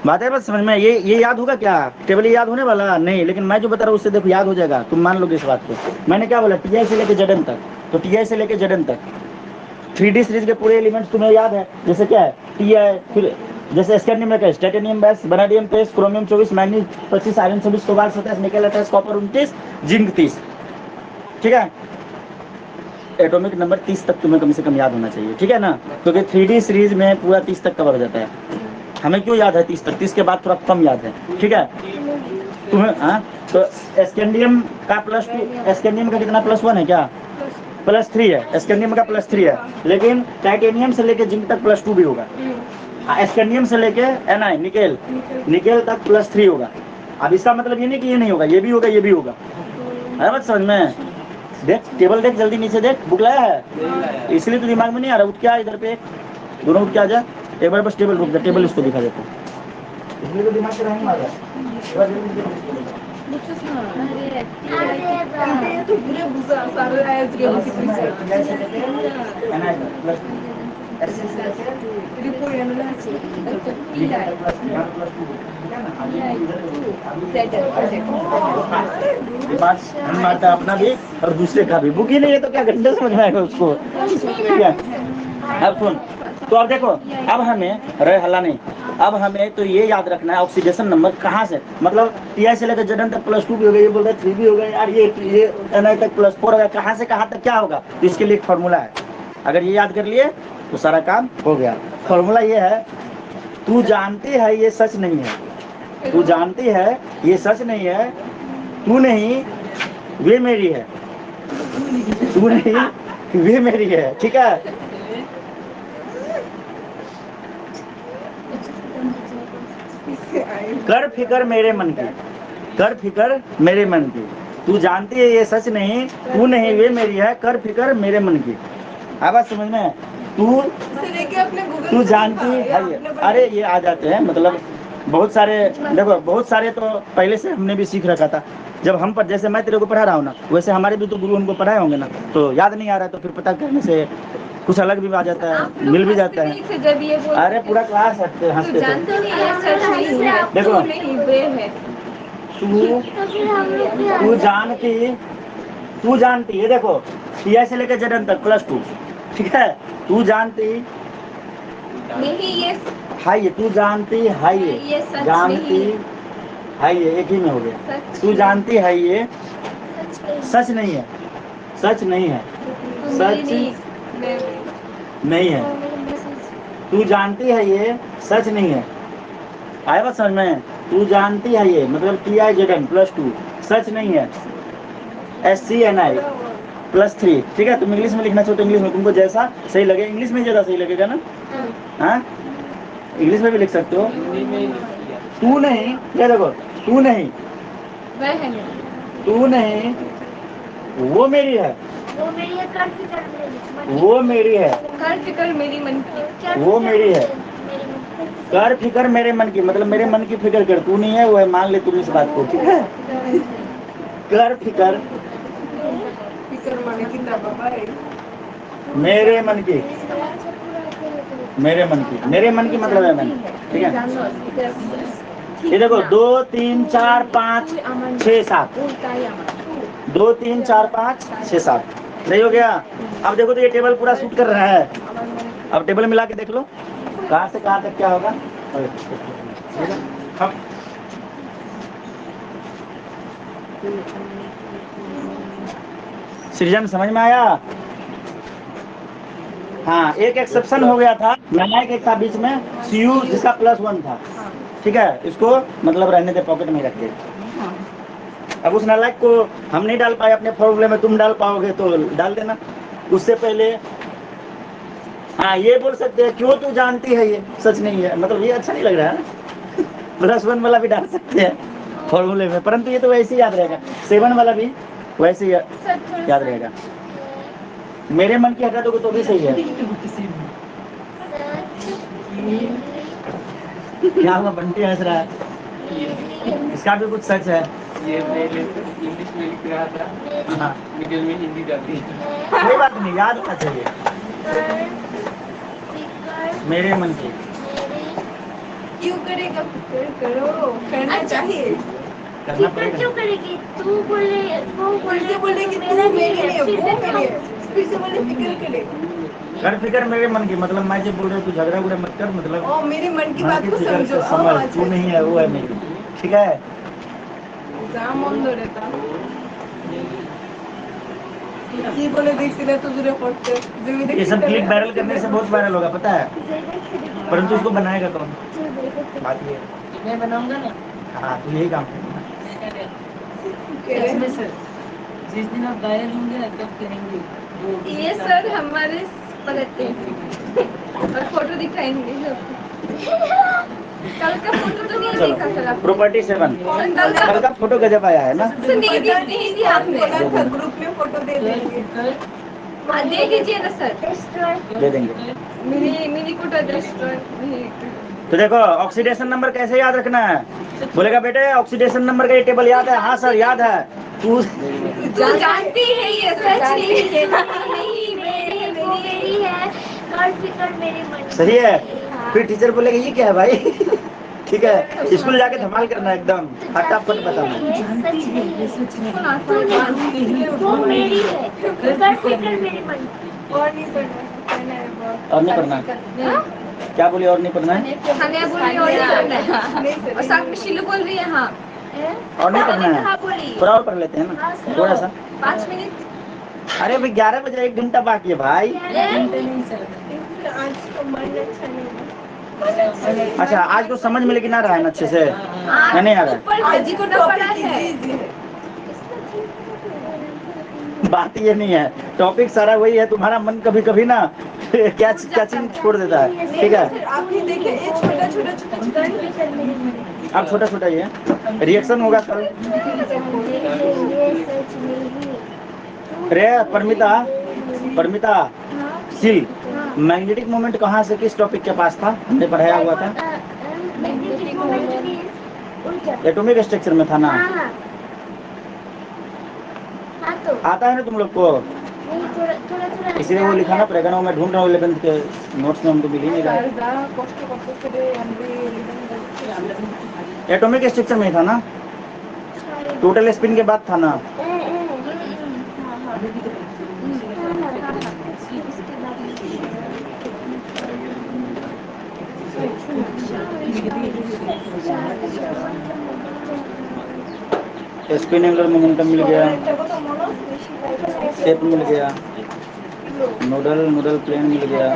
बात है बस समझ में? ये याद होगा क्या? टेबल ये याद होने वाला नहीं, लेकिन मैं जो बता रहा हूँ उससे देखो याद हो जाएगा, तुम मान लोगे इस बात को। मैंने क्या बोला? Ti से लेके Zn तक, तो Ti से लेके Zn तक 3D सीरीज के पूरे एलिमेंट्स तुम्हें याद है, जैसे क्या है Ti, फिर जैसे स्कैंडियम में titanium 22, vanadium 23, chromium 24, manganese 25, iron 26, cobalt 27, nickel 28, copper 29, zinc 30, ठीक है? एटॉमिक नंबर 30 तक तुम्हें कम से कम याद होना चाहिए, ठीक है ना? क्योंकि 3D सीरीज में पूरा 30 तक कवर हो जाता है। हमें क्यों याद है 30 तक? 30 के बाद थोड़ा कम याद है, ठीक है? तुम्हें हाँ, तो स्कैंडियम का +2, स्कैंडियम का कितना +1 है क्या? +3 है, स्कैंडियम का +3 है, लेकिन टाइटेनियम से लेके जिंक तक +2 भी होगा। एस्केंडियम से लेके Na निकेल निकेल तक +3 होगा। अब इसका मतलब ये नहीं कि ये नहीं होगा, ये भी होगा, ये भी होगा। है बात समझ में? देख टेबल देख, जल्दी नीचे देख, बुक लाया है इसलिए तो दिमाग में नहीं आ रहा। उठ क्या इधर पे, दोनों उठ के आ जा एक बार, बस टेबल रुक जा, टेबल इसको दिखा देता हूँ, इसलिए तो दिमाग से नहीं मार रहा है। तो पूरे बुरा सारे आए उसके रिपोर्ट मारता अपना भी और दूसरे का भी। बुक ही नहीं है तो क्या घंटे समझ में आएगा उसको। ठीक है, अब सुन, तो अब देखो, अब हमें रहे हल्ला नहीं, अब हमें तो ये याद रखना है ऑक्सीडेशन नंबर कहाँ से, मतलब Ti से लेकर Zn तक +2 भी हो गया, ये बोल रहे 3 भी हो गया यार, ये Na तक +4 हो गया, कहाँ से कहाँ तक क्या होगा, तो इसके लिए एक फॉर्मूला है। अगर ये याद कर लिए तो सारा काम हो गया। फॉर्मूला ये है, तू जानती है ये सच नहीं है, तू जानती है ये सच नहीं है, तू नहीं वे मेरी है, तू नहीं वे मेरी है। ठीक है, कर फिकर मेरे मन की, कर फिकर मेरे मन की, तू जानती है ये सच नहीं, तू नहीं वे मेरी है, कर फिकर मेरे मन की। आवाज समझ में? तू जानती है, अरे ये आ जाते हैं, मतलब बहुत सारे, देखो बहुत सारे तो पहले से हमने भी सीख रखा था। जब हम पर, जैसे मैं तेरे को पढ़ा रहा हूँ ना, वैसे हमारे भी तो गुरु हमको पढ़ाए होंगे ना, तो याद नहीं आ रहा है तो फिर पता करने से कुछ अलग भी आ जाता है, मिल भी जाता है। अरे पूरा क्लास हंसते हंसते थे। देखो तू जानती है, देखो Ti से लेकर Zn तक +2, ठीक है, तू जानती नहीं ये है, ये तू जानती है, ये जानती है, ये एक ही में हो गया। तू जानती है ये सच नहीं है, सच नहीं है, सच नहीं है, तू जानती है ये सच नहीं है। आया बात समझ में? तू जानती है ये मतलब Ti Zn +2 सच नहीं है, SCNI +3। ठीक है, तुम इंग्लिश में लिखना चाहो तो इंग्लिश में, तुमको जैसा सही लगे, इंग्लिश में ज़्यादा सही लगेगा ना, हाँ इंग्लिश में भी लिख सकते हो। तू नहीं, ये देखो, तू नहीं, तू नहीं वो मेरी है, वो मेरी है, कर फिकर मेरी मन की। वो मेरी है, कर फिकर मेरी मन की। वो मेरी है, मेरे मन की। कर फिकर मेरे मन की, मतलब मेरे मन की फिक्र कर, तू नहीं है वो है, मान ले तुम इस बात को। ठीक है, कर फिकर फिकर माने कितना बाबा है। मेरे मन की, मेरे मन की, मेरे मन की मतलब है मन। ठीक है, ये देखो 2 3 4 5 6 7, 2 3 4 5 6 7 नहीं हो गया। अब देखो तो ये टेबल पूरा सूट कर रहा है। अब टेबल मिला के देख लो कहाँ से कहाँ तक क्या होगा। अब सृजन समझ में आया? हाँ, एक एक्सेप्शन हो गया था, नालायक एक था बीच में, CU जिसका +1 था। ठीक है, इसको मतलब रहने दे, पॉकेट में रख दे। अब उस नालायक को हम नहीं डाल पाए अपने फॉर्मूले में, तुम डाल पाओगे तो डाल देना। उससे पहले हाँ ये बोल सकते हैं, क्यों तू जानती है ये सच नहीं है, मतलब ये अच्छा नहीं लग रहा है ना। +1 वाला भी डाल सकते हैं फॉर्मूले में, परंतु ये तो वैसे ही याद रहेगा। 7 वाला भी वैसे ही याद रहेगा। मेरे मन की हटा दोगे तो भी सही है। क्या हुआ, बंटी हंस रहा है? इसका भी कुछ सच है। ये मैं इंग्लिश में लिख रहा था, हाँ, मिडिल में हिंदी डाली। कोई बात नहीं, याद होना चाहिए। मेरे मन की, क्यों करेगा, फिकर करो, करना चाहिए। करना फिकर पड़ेगा। क्यों करेगी? तू बोले, वो फिर से बोले कि मेरा तू मेरी है, फिर वो से मेरी है, फिर से बोले फिकर करे। कर फिकर मेरे मन की, मतलब मैं जो बोल रहा हूँ तू झगड़ा उगड़ा मत कर, मतलब ओ मेरे मन की मन बात की को फिकर समझो। से समझ, तू नहीं है वो है मेरी। ठीक है, एग्जाम ऑन दो रहता ये बोले देखते रहे तो दूर पड़ते ये सब क्लिक वायरल करने से बहुत वायरल होगा, पता है, परंतु इसको बनाएगा कौन? बात ये है। मैं बनाऊंगा ना। हाँ, तो यही काम है। जिस दिन आप वायरल होंगे ना तब करेंगे। ये सर हमारे पापा रहते हैं और फोटो दिखाएंगे कल का फोटो तो नहीं चलो देखा सर आप प्रॉपर्टी 7 कल का फोटो गजब आया है ना। नहीं दी आपने ग्रुप में फोटो दे देंगे। दे दीजिए ना सर destroy दे देंगे। मिनी कोटा नहीं तो देखो ऑक्सीडेशन नंबर कैसे याद रखना है, बोलेगा बेटे ऑक्सीडेशन नंबर का ये टेबल याद है, हाँ सर याद है। तू तू जानती है ये सच नहीं है नहीं मेरी वो मेरी है कर फिकर मेरे मन में। सही है। हाँ। फिर टीचर बोलेगा ये क्या है भाई ठीक है, स्कूल जाके धमाल करना एकदम तो फटाफट जानती बताना। है, सच नहीं है। तू नहीं, वो मेरी है कर फिकर मेरे मन में। और नहीं पढ़ना है और नहीं पढ़ना हाँ? क्या बोली, और नहीं पढ़ना है, खाने बोल रही है और नहीं पढ़ना है और साथ में शिल्लू बोल रही है हाँ और नहीं पढ़ना कहाँ है, बोली थोड़ा और पढ़ लेते हैं ना थोड़ा सा। 5 मिनट अरे भाई 11 बजे 1 घंटा बाकी है भाई। आज तो मन अच्छा नहीं है। अच्छा आज को समझ में लेकिन आ रहा है ना अच्छे से, या नहीं आ रहा है? ऊपर जी को ना पढ़ा है बात ये नहीं है, टॉपिक सारा वही है, तुम्हारा मन कभी कभी ना क्या चीज छोड़ देता है, ठीक है। आप ही देखिए ये छोटा छोटा छोटा छोटा कर फिकर मेरे मन में। अब छोटा छोटा ही है, रिएक्शन होगा कल। ये सच नहीं। रे परमिता परमिता सिल मैग्नेटिक मोमेंट कहाँ से किस टॉपिक के पास था, हमने पढ़ाया हुआ था, magnetic moment means atomic structure में था ना। हाँ हाँ तो आता है ना तुम लोग को, नहीं थोड़ा थोड़ा थोड़ा इसीलिए वो लिखा ना पड़ेगा ना, मैं ढूंढ रहा हूँ 11th के नोट्स में, हमको मिल ही नहीं रहा। एटॉमिक स्ट्रक्चर में ही था ना, टोटल स्पिन के बाद था ना। स्पिन एंगुलर मोमेंटम मिल गया, शेप मिल गया, नोडल प्लेन मिल गया।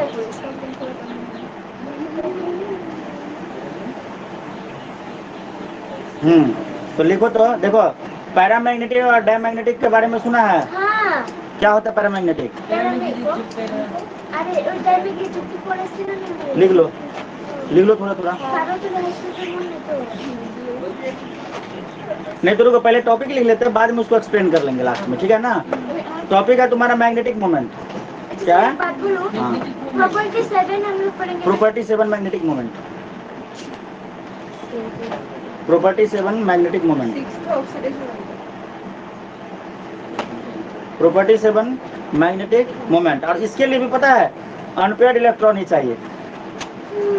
तो लिखो तो देखो, पैरामैग्नेटिक और डायमैग्नेटिक के बारे में सुना है, हाँ क्या होता है पैरामैग्नेटिक, अरे उधर में की चुप्पी पड़े से ना नहीं लिख लो थोड़ा थोड़ा। सारा तो रहस्य तो नहीं तो नहीं तो रुको पहले टॉपिक लिख लेते हैं, बाद में उसको एक्सप्लेन कर लेंगे लास्ट में, ठीक है ना। टॉपिक है तुम्हारा मैग्नेटिक मोमेंट, क्या है? बात बोलो हाँ प्रॉपर्टी 7 हम लोग पढ़ेंगे property 7 magnetic moment, property 7 magnetic moment, property 7 magnetic moment. और इसके लिए भी पता है अनपेयर्ड इलेक्ट्रॉन ही चाहिए,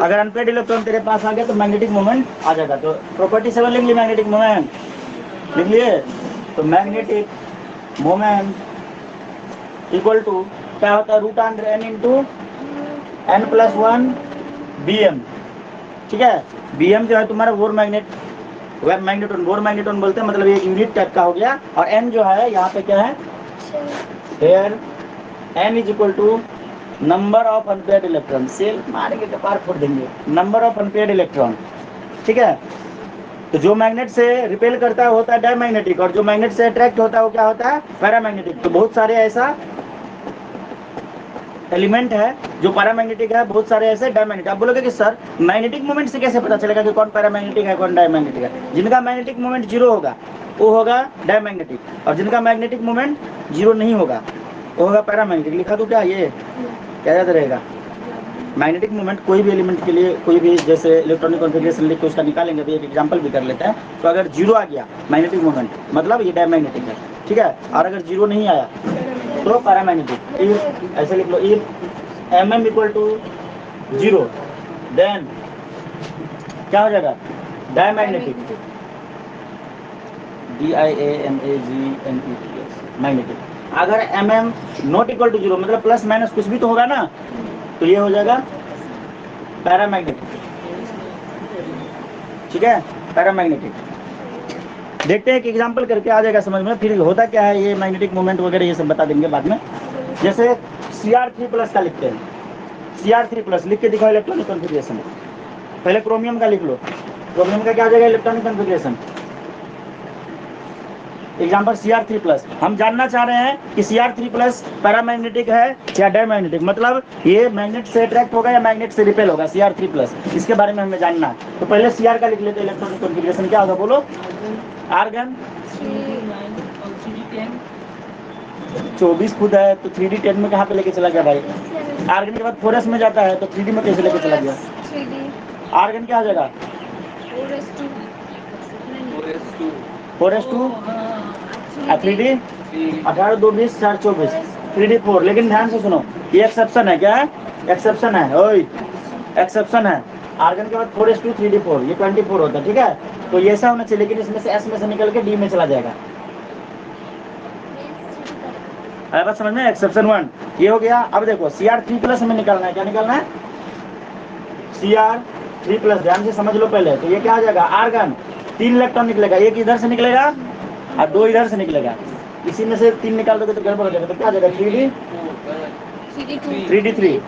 अगर अनपेयर्ड इलेक्ट्रॉन तेरे पास आ गया तो मैग्नेटिक मोमेंट आ जाएगा। तो प्रॉपर्टी 7 लिख लिए, मैग्नेटिक मोमेंट लिख लिए। तो मैग्नेटिक मोमेंट इक्वल टू क्या होता है, root under n into n plus 1 BM, ठीक है। BM जो है तुम्हारा वोर मैग्नेटोन, वोर मैग्नेटोन बोलते हैं, मतलब एक यूनिट टाइप का हो गया। और n जो है यहाँ पे क्या है, here n is equal to number of unpaired electron, सेल मार के कपार फोड़ देंगे, नंबर ऑफ अनपेयर्ड इलेक्ट्रॉन, ठीक है। तो जो मैग्नेट से रिपेल करता है होता है डायमैग्नेटिक, और जो मैग्नेट से अट्रैक्ट होता है वो क्या होता है, पैरामैग्नेटिक। तो बहुत सारे ऐसा एलिमेंट है जो पैरामैग्नेटिक है, बहुत सारे ऐसे डायमैग्नेटिक। आप बोलोगे कि सर मैग्नेटिक मोमेंट से कैसे पता चलेगा कि कौन पैरामैग्नेटिक है कौन डायमैग्नेटिक है। जिनका मैग्नेटिक मोमेंट 0 होगा वो होगा डायमैग्नेटिक, और जिनका मैग्नेटिक मोमेंट 0 नहीं होगा वो होगा पैरामैग्नेटिक। लिखा तो क्या ये क्या याद रहेगा, मैग्नेटिक मोमेंट कोई भी एलिमेंट के लिए, कोई भी जैसे इलेक्ट्रॉनिक कॉन्फ़िगरेशन लिख के उसका निकालेंगे, तो एक एग्जांपल भी कर लेते हैं। तो अगर 0 आ गया मैग्नेटिक मोमेंट मतलब ये डायमैग्नेटिक है, ठीक है। और अगर 0 नहीं आया तो पैरामैग्नेटिक। इफ ऐसे लिख लो, if mm equal to 0 then क्या हो जाएगा, डायमैग्नेटिक, DIAMAGNETIC मैग्नेटिक। अगर mm नॉट इक्वल टू 0 मतलब प्लस माइनस कुछ भी तो होगा ना, तो ये हो जाएगा पैरामैग्नेटिक, ठीक है, पैरामैग्नेटिक। देखते हैं कि एग्जांपल करके आ जाएगा समझ में। फिर होता क्या है ये मैग्नेटिक मोमेंट वगैरह ये सब बता देंगे बाद में। जैसे Cr3+ का लिखते हैं, Cr3+ लिख के दिखाओ इलेक्ट्रॉनिक कॉन्फ़िगरेशन। पहले क्रोमियम का लिख लो, क्रोमियम का क्या हो जाएगा इलेक्ट्रॉनिक कॉन्फ़िगरेशन, एग्जाम्पल Cr3+, हम जानना चाह रहे हैं कि Cr3+ पैरामैग्नेटिक है या डायमैग्नेटिक, मतलब ये मैग्नेट से अट्रैक्ट होगा या मैग्नेट से रिपेल होगा। Cr3+, इसके बारे में हमें जानना है। तो पहले Cr का लिख लेते हैं, इलेक्ट्रॉनिक कॉन्फ़िगरेशन क्या होगा बोलो। आर्गन 24 खुद है तो 3d10 में कहाँ पे लेके चला गया भाई। आर्गन के बाद 4s में जाता है तो 3d में कैसे लेके चला गया। 3D आर्गन क्या हो जाएगा 4s2 4s2 3d 18 2 20 4 24 3d4। लेकिन ध्यान से सुनो, ये एक्सेप्शन है। क्या है एक्सेप्शन है, ओए एक्सेप्शन है। आर्गन के बाद 4s2 3d4 ये 24 होता है, ठीक है। तो ये ऐसा होना चाहिए, लेकिन इसमें से s में से निकल के d में चला जाएगा। है बात समझ में। एक्सेप्शन 1 ये हो गया। अब देखो Cr3+ में निकालना है, क्या निकालना है Cr3+। ध्यान से समझ लो पहले। तो ये क्या आ जाएगा, आर्गन 3 इलेक्ट्रॉन निकलेगा, एक इधर से निकलेगा और 2 इधर से निकलेगा। इसी में से 3 निकाल दोगे तो गड़बड़ हो जाएगा। तो क्या आ जाएगा 3d 3d3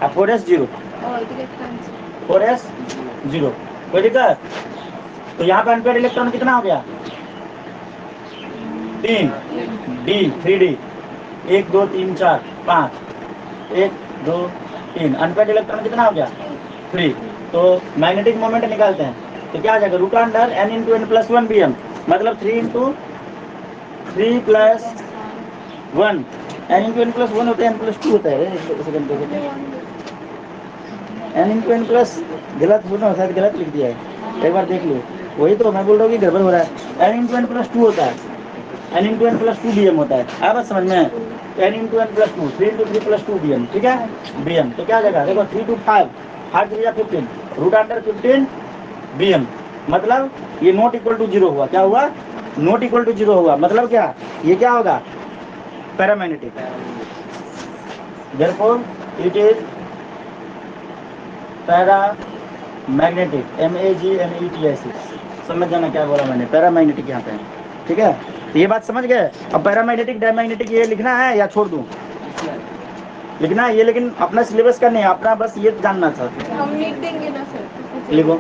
और 4s 0 और इलेक्ट्रॉन 4s 0। कोई दिक्कत। तो यहाँ पे अनपेड इलेक्ट्रॉन कितना हो गया 3 d 3d 1 2 3 4 5 1 2 3 अनपेड इलेक्ट्रॉन कितना हो गया 3। तो मैग्नेटिक मोमेंट निकालते हैं तो क्या आ जाएगा root under n × n+1 bm, मतलब 3 × 3 + 1 n × n+1 होता है, n+2 होता है। n × n+ गलत बोलना, शायद गलत लिख दिया है, एक बार देख लो। वही तो मैं बोल रहा हूँ कि गड़बड़ हो रहा है। n × n+2 होता है, n × n+2 bm होता है। आ बात समझ में। n × n+2 3 × 3 + 2 bm, ठीक है bm। तो क्या आ जाएगा देखो 3 × 5 5 3 15 रूट अंडर 15 bm, मतलब ये नॉट इक्वल टू 0 हुआ। क्या हुआ नॉट इक्वल टू 0 हुआ, मतलब क्या ये क्या होगा paramagnetic. Therefore it is paramagnetic MAGNETIC। समझ जाना क्या बोला मैंने, पैरामैग्नेटिक यहाँ पे है, ठीक है। तो ये बात समझ गए। अब पैरामैग्नेटिक डायमैग्नेटिक ये लिखना है या छोड़ दूं, लिखना है ये, लेकिन अपना सिलेबस का नहीं, अपना बस ये जानना था। हम लिख देंगे ना सर। लिखो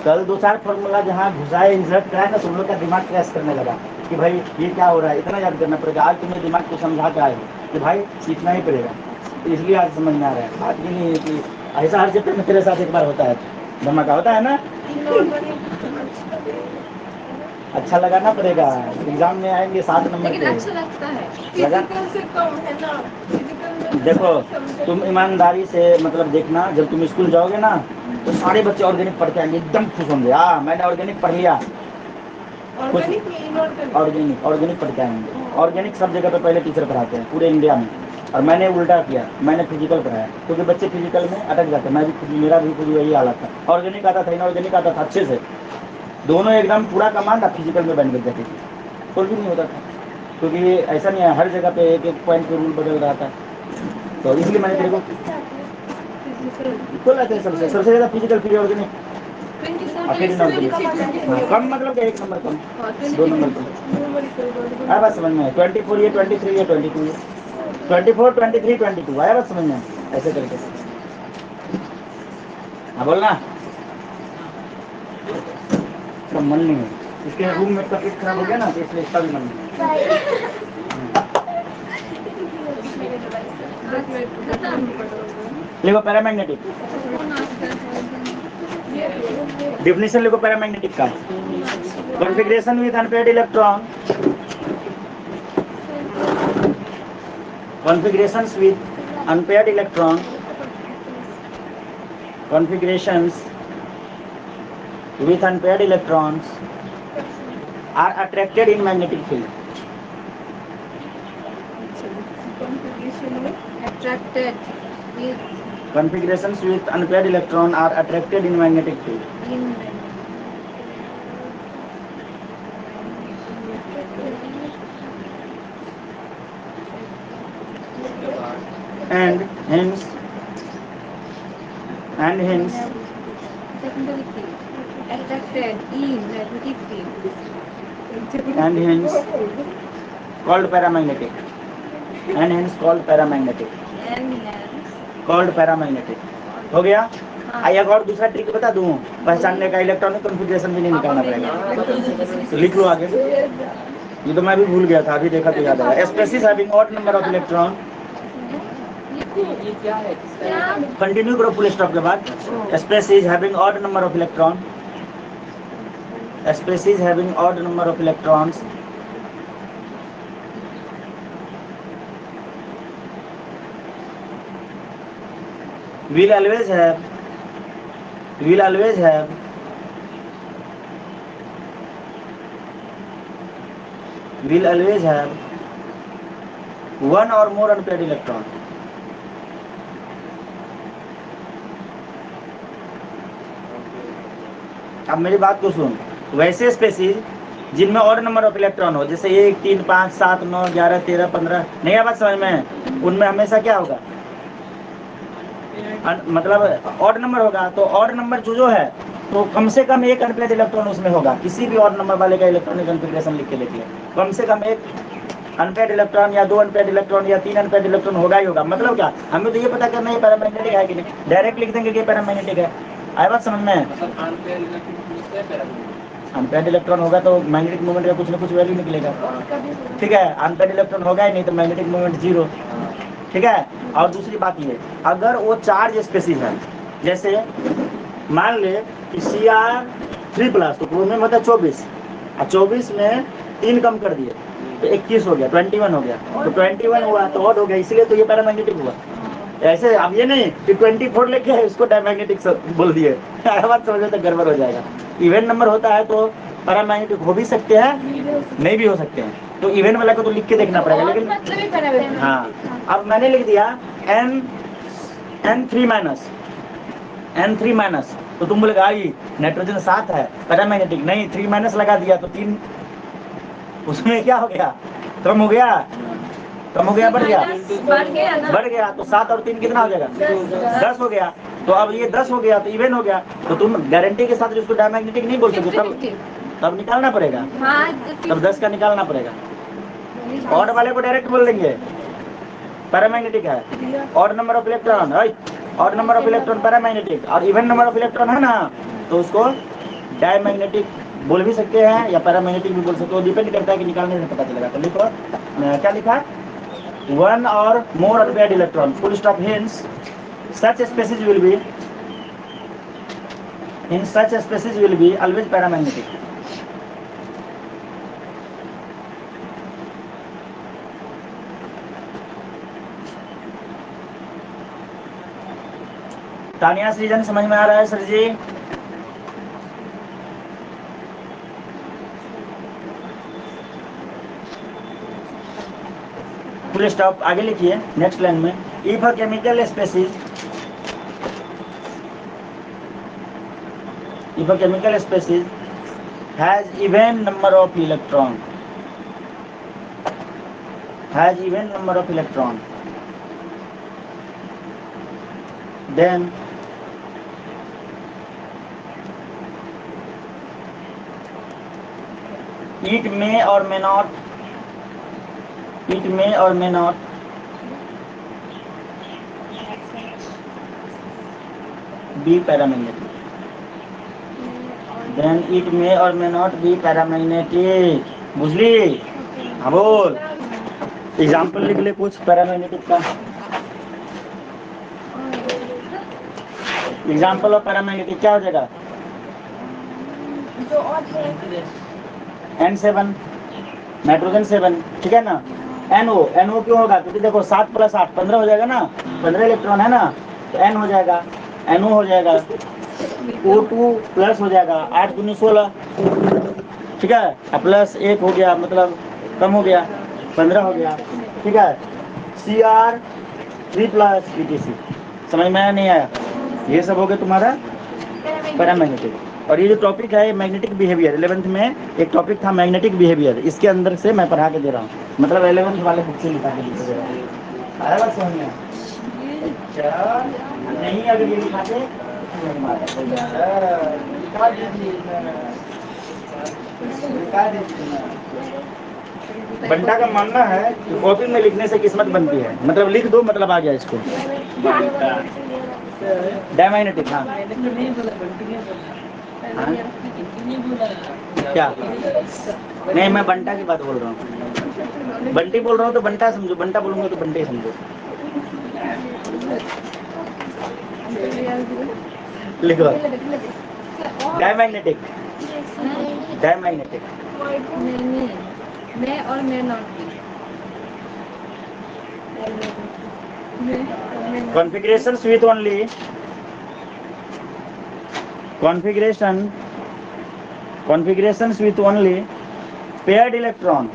कल 2-4 फॉर्मूला जहाँ घुसाए इंसर्ट कराए ना, तुम लोग का दिमाग क्रैश करने लगा कि भाई ये क्या हो रहा है, इतना याद करना पड़ेगा। आज तुम्हें दिमाग को समझा के आए कि भाई सीखना ही पड़ेगा, इसलिए आज समझ में आ रहा है। बात ये नहीं है कि ऐसा हर चैप्टर में तेरे साथ एक बार होता है, धमाका होता है ना। अच्छा लगाना पड़ेगा, एग्जाम में आएंगे 7 नंबर लेकिन पे। अच्छा लगता है। लगा फिजिकल से कम है ना, फिजिकल में देखो समझे। तुम ईमानदारी से मतलब देखना, जब तुम स्कूल जाओगे ना तो सारे बच्चे ऑर्गेनिक पढ़ के आएंगे, एकदम खुश होंगे। हाँ मैंने ऑर्गेनिक पढ़ लिया, ऑर्गेनिक में इनऑर्गेनिक ऑर्गेनिक पढ़ के आएंगे। ऑर्गेनिक सब जगह पे पहले टीचर पढ़ाते हैं पूरे इंडिया में, और मैंने उल्टा किया, मैंने फिजिकल पढ़ाया, क्योंकि बच्चे फिजिकल में अटक जाते हैं। मैं भी खुद, मेरा भी खुद वही हालत था। ऑर्गेनिक आता था, इनऑर्गेनिक आता था अच्छे से, दोनों एकदम पूरा कमांड। अब फिजिकल में बन जाती थी, कुछ भी नहीं होता था, क्योंकि ऐसा नहीं है हर जगह पे एक एक पॉइंट पे रूल बदल रहा था। तो इसलिए मैंने तेरे को बोला था सबसे ज़्यादा फिजिकल फिर ऑर्गेनिक आखिरी नंबर पे। हाँ, कम मतलब कि 1 नंबर कम, 2 नंबर कम। आया बात समझ में। 24 ये 23 ये 22 ये 24 23 22 आया बात समझ में, ऐसे करके। हाँ बोलना, इसका मन नहीं है, इसके रूम में का पेट खराब हो गया ना, तो इसलिए इसका भी मन नहीं है। लिखो पैरामैग्नेटिक, डिफिनेशन लिखो पैरामैग्नेटिक का। Configuration with unpaired electron, configurations with unpaired electron, configurations with unpaired electrons are attracted in magnetic field. attracted with Configurations with unpaired electron are attracted in magnetic field. And hence secondary field attracted in magnetic field and hence called paramagnetic. And hence called paramagnetic. and hence Called paramagnetic. हो गया। एक और दूसरा trick बता दूं पहचानने का, electronic configuration भी नहीं निकालना पड़ेगा। तो लिख लो आगे, ये तो मैं भी भूल गया था, अभी देखा तो याद आया। Species having odd number of electron, ये क्या है, किसका है? कंटिन्यू करो फुल स्टॉप के बाद। Species having odd number of electron, species having odd number of electrons will always have one or more unpaired electron. अब मेरी बात को सुन, वैसे स्पेसीज जिनमें और नंबर ऑफ इलेक्ट्रॉन हो, जैसे 1 3 5 7 9 11 13 15, नहीं बात समझ में, उनमें हमेशा क्या होगा, मतलब ऑड नंबर होगा। तो ऑड नंबर जो है तो कम से कम एक अनपेड इलेक्ट्रॉन उसमें होगा। किसी भी ऑड नंबर वाले का इलेक्ट्रॉनिक कॉन्फ़िगरेशन लिख के देख ले, कम से कम एक अनपेड इलेक्ट्रॉन या 2 अनपेड इलेक्ट्रॉन या 3 अनपेड इलेक्ट्रॉन होगा ही होगा। मतलब क्या, हमें तो ये पता करना है पैरामैग्नेटिक है कि नहीं, डायरेक्ट लिख देंगे कि पैरामैग्नेटिक है। आया बात समझ में? मतलब अनपेयर इलेक्ट्रॉन पूछते हैं पैरामैग्नेटिक। अनपेड इलेक्ट्रॉन होगा तो मैग्नेटिक मोमेंट का कुछ ना कुछ वैल्यू निकलेगा, ठीक है। अनपेड इलेक्ट्रॉन होगा ही नहीं तो मैग्नेटिक मोमेंट 0, ठीक है। और दूसरी बात ये, अगर वो चार्ज स्पेसीज है, जैसे मान ले कि Cr3+, तो क्रोमियम होता है 24, और 24 में 3 कम कर दिए तो 21 हो गया, 21 हो गया। तो 21 हुआ तो ऑड हो गया, इसलिए तो ये पैरामैग्नेटिक हुआ। ऐसे अब ये नहीं कि 24 लेके है इसको डायमैग्नेटिक बोल दिए, बात समझो तो गड़बड़ हो जाएगा। इवेंट नंबर होता है तो पैरामैग्नेटिक हो भी सकते हैं, नहीं भी हो सकते हैं। तो इवेंट वाला को तो लिख के देखना पड़ेगा, लेकिन हाँ, अब मैंने लिख दिया N3-, तो तुम बोलेगा आई नाइट्रोजन 7 है पैरामैग्नेटिक, नहीं 3- लगा दिया तो 3 उसमें क्या हो गया, कम हो गया, बढ़ गया। तो 7 और 3 कितना हो जाएगा, 10 हो गया। तो अब ये 10 हो गया तो इवेंट हो गया। तो तुम गारंटी के साथ इसको डायमैग्नेटिक नहीं बोल सकते, तब निकालना पड़ेगा, तब 10 का निकालना पड़ेगा। ऑड वाले को डायरेक्ट बोल देंगे पैरामैग्नेटिक है, ऑड नंबर ऑफ इलेक्ट्रॉन है, odd number of electron paramagnetic, और इवन नंबर ऑफ इलेक्ट्रॉन है ना तो उसको डायमैग्नेटिक बोल भी सकते हैं या पैरामैग्नेटिक भी बोल सकते हो, डिपेंड करता है कि निकालने से पता चलेगा। तो लिखो क्या लिखा, 1 or more unpaired electron, full stop, hence such species will be always paramagnetic. Tania सृजन समझ में आ रहा है सर जी? फुल स्टॉप, आगे लिखिए नेक्स्ट लाइन में। If a chemical species has even number of electron, then it may or may not be paramagnetic. बुझली? हाँ बोल, एग्जाम्पल लिख ले कुछ पैरामैग्नेटिक का। एग्जाम्पल ऑफ पैरामैग्नेटिक क्या हो जाएगा, N7 नाइट्रोजन 7, ठीक है ना। NO क्यों होगा, क्योंकि देखो 7 + 8 15 हो जाएगा ना, 15 इलेक्ट्रॉन है ना, तो N हो जाएगा, NO हो जाएगा, O2+ हो जाएगा, 8 दूनी 16, ठीक है, प्लस 1 हो गया, मतलब कम हो गया, 15 हो गया, ठीक है। Cr3+ etc। समझ में आया नहीं आया? ये सब हो गया तुम्हारा पैरामैग्नेटिक। और ये जो टॉपिक है मैग्नेटिक बिहेवियर, 11th में एक टॉपिक था मैग्नेटिक बिहेवियर, इसके अंदर से मैं पढ़ा के दे रहा हूँ, मतलब 11th वाले बुक से लिखा के दे रहा हूँ। आया बात समझ में? नहीं अगर ये लिखाते बंटा का मानना है कि कॉपी में लिखने से किस्मत बनती है, मतलब लिख दो मतलब आ गया इसको। डायमैग्नेटिक, हाँ नहीं बोला, बंटी नहीं बोला। हाँ? नहीं बोला। क्या? नहीं, मैं बंटा की बात बोल रहा हूँ। बंटी बोल रहा हूँ तो बंटा समझो, बंटा बोलूंगा तो बंटे समझो। लिखो डायमैग्नेटिक, डायमैग्नेटिक। नहीं, मैं और मैं not Configurations with only configurations with only paired electron.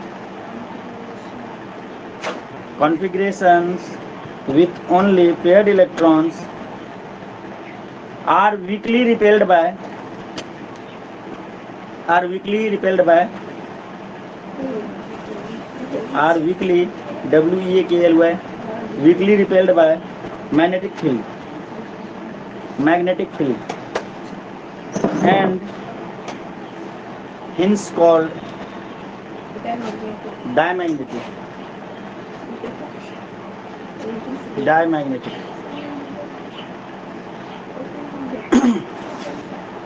Configurations with only paired electrons are weakly repelled by weakly repelled by magnetic field and hence called diamagnetic.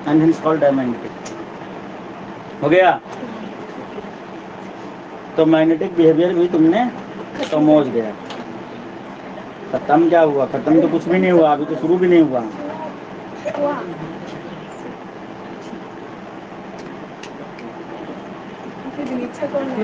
And hence called diamagnetic. हो गया? तो magnetic behaviour भी तुमने समझ गया। खत्म क्या हुआ? खत्म तो कुछ भी नहीं हुआ, अभी तो शुरू भी नहीं हुआ। इच्छा कौन है?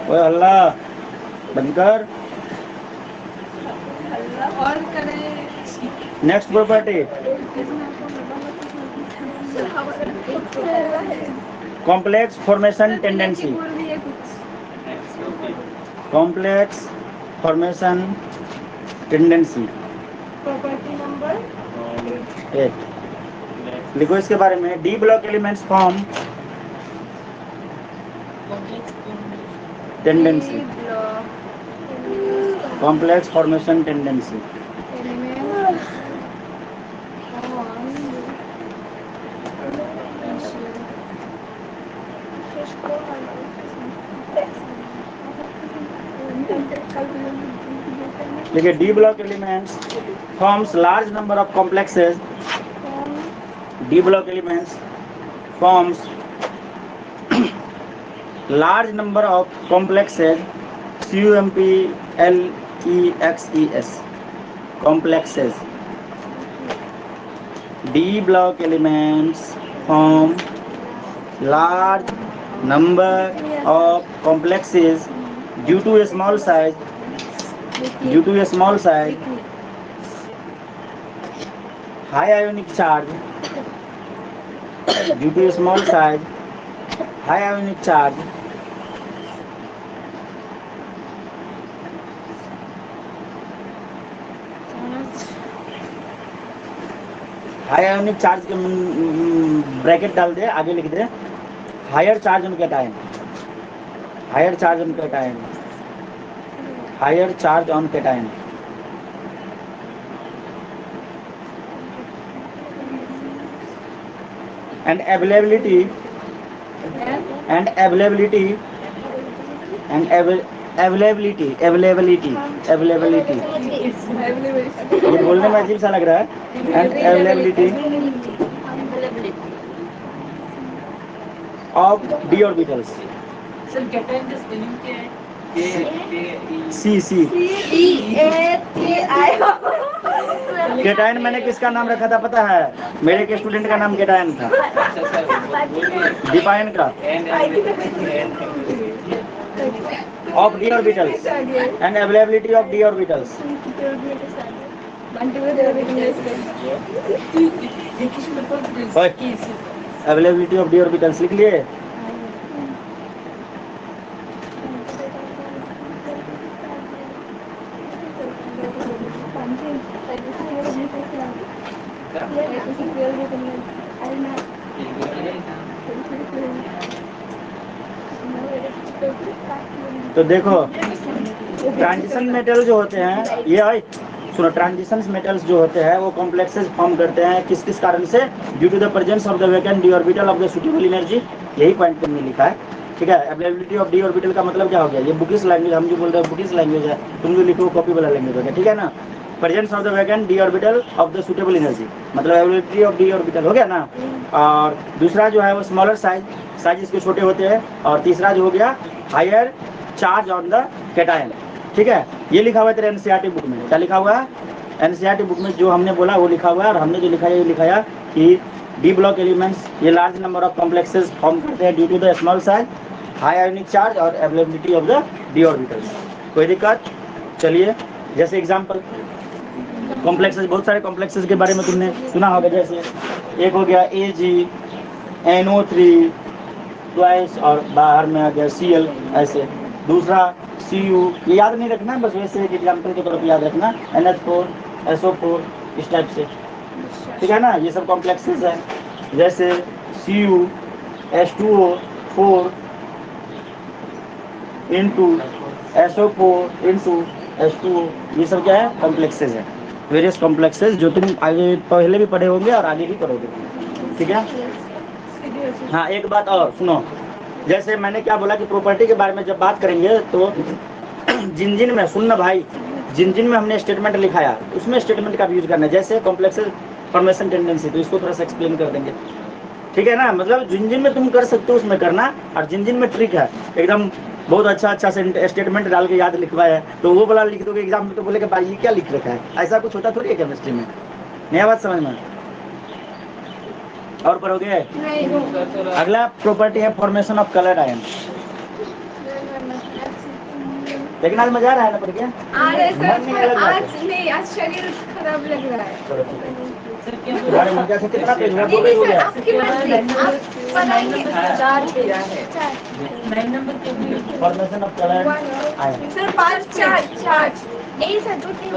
ओए हल्ला बंद कर। और करें next property, complex formation tendency. Complex formation tendency property number 8 लिखो इसके बारे में। D block elements form tendency, complex formation tendency. देखिए, D block elements forms large number of complexes. D block elements forms large number of complexes, CUMPLEXES, complexes. D block elements form large number of complexes due to a small size, high ionic charge, due to a small size, high ionic charge, high ionic charge के bracket डाल दे, आगे लिख दे higher charge on cation, higher charge on cation, higher charge on cation. and availability ये बोलने में अजीब सा लग रहा है। and availability of d orbitals। Sir cation का स्पेलिंग क्या है? C कैटायन मैंने किसका नाम रखा था पता है? मेरे के स्टूडेंट का नाम कैटायन था, डिपाइन का। of d orbitals and availability of d orbitals। availability of d orbitals लिख लिए? तो देखो, ट्रांजिशन मेटल जो होते हैं, ये सुनो, ट्रांजिशन मेटल्स जो होते हैं वो कॉम्प्लेक्सेस फॉर्म करते हैं किस किस कारण से? Due to the presence of the vacant d orbital of the suitable energy. यही पॉइंट पे मैंने लिखा है, ठीक है। अवेलेबिलिटी ऑफ डी ऑर्बिटल का मतलब क्या हो गया? ये बुकिश लैंग्वेज, हम जो बोल रहे हैं बुकिश लैंग्वेज है, तुम जो लिखो कॉपी वाला लैंग्वेज हो गया, ठीक है ना। Presence of the vacant d orbital of the suitable energy मतलब अवेलेबिलिटी ऑफ डी ऑर्बिटल हो गया ना। और दूसरा जो है वो स्मॉलर साइज इसके छोटे होते हैं। और तीसरा जो हो गया higher charge on the cation, ठीक है। ये लिखा हुआ है तेरे एनसीईआरटी बुक में। क्या लिखा हुआ है? एनसीईआरटी बुक में जो हमने बोला वो लिखा हुआ है। और हमने जो लिखा है ये लिखा है कि डी ब्लॉक एलिमेंट्स ये large number of complexes form करते हैं due to the small size, high ionic charge और availability of the D orbitals. कोई दिक्कत? चलिए, जैसे एग्जांपल कॉम्प्लेक्सेस, बहुत सारे कॉम्प्लेक्सेस के बारे में तुमने सुना होगा। जैसे एक हो गया AgNO3 ट्वाइस और बाहर में आ गया Cl ऐसे। दूसरा Cu, ये याद नहीं रखना, बस वैसे एक एग्जाम्पल के तौर पर याद रखना। NH4 SO4 इस टाइप से, ठीक है ना। ये सब कॉम्प्लेक्सेस है। जैसे Cu H2O4 into SO4 into H2O, ये सब क्या है? कॉम्प्लेक्सेस है। वेरियस कॉम्प्लेक्सेस जो तुम आगे पहले भी पढ़े होंगे और आगे भी पढ़ोगे, ठीक है। हाँ, एक बात और सुनो, जैसे मैंने क्या बोला कि प्रॉपर्टी के बारे में जब बात करेंगे तो जिन में सुनना भाई, जिन में हमने स्टेटमेंट लिखाया उसमें स्टेटमेंट का भी यूज करना है। जैसे कॉम्प्लेक्सेस फॉर्मेशन टेंडेंसी, तो इसको थोड़ा सा एक्सप्लेन कर देंगे, ठीक है ना। मतलब जिन में तुम कर सकते हो उसमें करना। और जिन में ट्रिक है एकदम बहुत अच्छा से स्टेटमेंट डाल के याद लिखवाया है, तो वो वाला लिख दोगे एग्जाम में तो बोलेगा भाई ये क्या लिख रखा है। ऐसा कुछ होता थोड़ी है केमिस्ट्री में। नया बात समझ में? और पढ़ोगे? अगला प्रॉपर्टी है फॉर्मेशन ऑफ कलर आयन। लेकिन आज मजा आ रहा है ना पढ़ के? आज नहीं, आज शरीर खराब लग रहा है। तुम्हारे मजा से कितना पेज है? बोल हो गया। आपकी मर्जी, आप पढ़ाएंगे। 4 पेज है। 9 नंबर के भी formation of colour ion. Sir 5 4 यही सर 2 3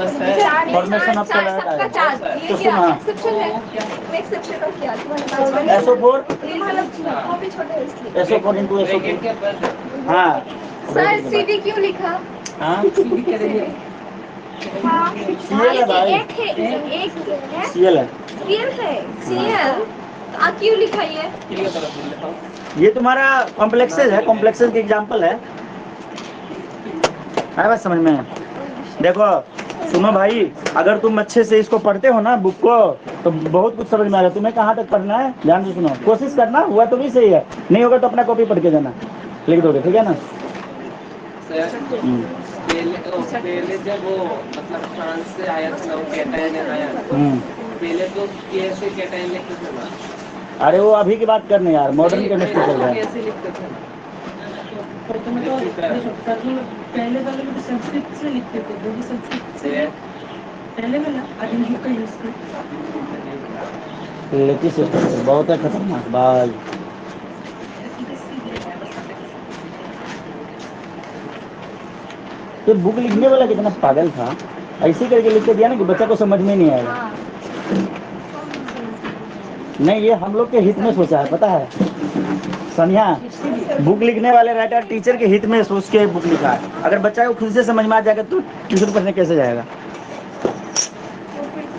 फॉर्मेशन ऑफ कलर सबका आयन। 4 तो ये सुन, क्या हाँ, एक्सेप्शन है? एक्सेप्शन का क्या? तुम्हारे SO4 कॉपी छोटा है इसलिए। SO4 into SO4। हाँ सर सीडी क्यों लिखा? हाँ, हाँ Cl है भाई, एक है Cl है। सीएल है, सीएल क्यों लिखा ये? ये तुम्हारा कॉम्प्लेक्सेस है, कॉम्प्लेक्सेस के एग्जांपल है। आया बात समझ में? देखो सुनो भाई, अगर तुम अच्छे से इसको पढ़ते हो ना बुक को, तो बहुत कुछ समझ में आ जाए। तुम्हें कहाँ तक पढ़ना है ध्यान से सुनो, कोशिश करना। हुआ तो भी सही है, नहीं होगा तो अपना कॉपी पढ़ के जाना, लिख दोगे, ठीक है ना। पहले जब वो मतलब फ्रांस से आया था ना, वो कैटायन आया, पहले तो कैसे कैटायन लिखते थे ना? अरे वो अभी की बात करने यार, मॉडर्न केमिस्ट्री चल रहा है। कैसे लिखते थे? प्रथम तो पहले वाले में तो संस्कृत से लिखते थे, वो भी संस्कृत से पहले वाला आदि युग का यूज करते। लेती से बहुत है खतरनाक भाई। ये बुक लिखने वाला कितना पागल था, ऐसे करके लिख के दिया ना कि बच्चा को समझ में नहीं आएगा। नहीं, ये हम लोग के हित में सोचा है, पता है सनिया। बुक लिखने वाले राइटर टीचर के हित में सोच के बुक लिखा है। अगर बच्चा को खुद से समझ में आ जाएगा तो ट्यूशन पढ़ने कैसे जाएगा?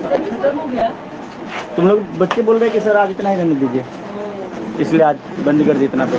खत्म हो गया। तुम लोग बच्चे बोल रहे हैं कि सर आज इतना ही रहने दीजिए, इसलिए आज बंद कर दी इतना पे।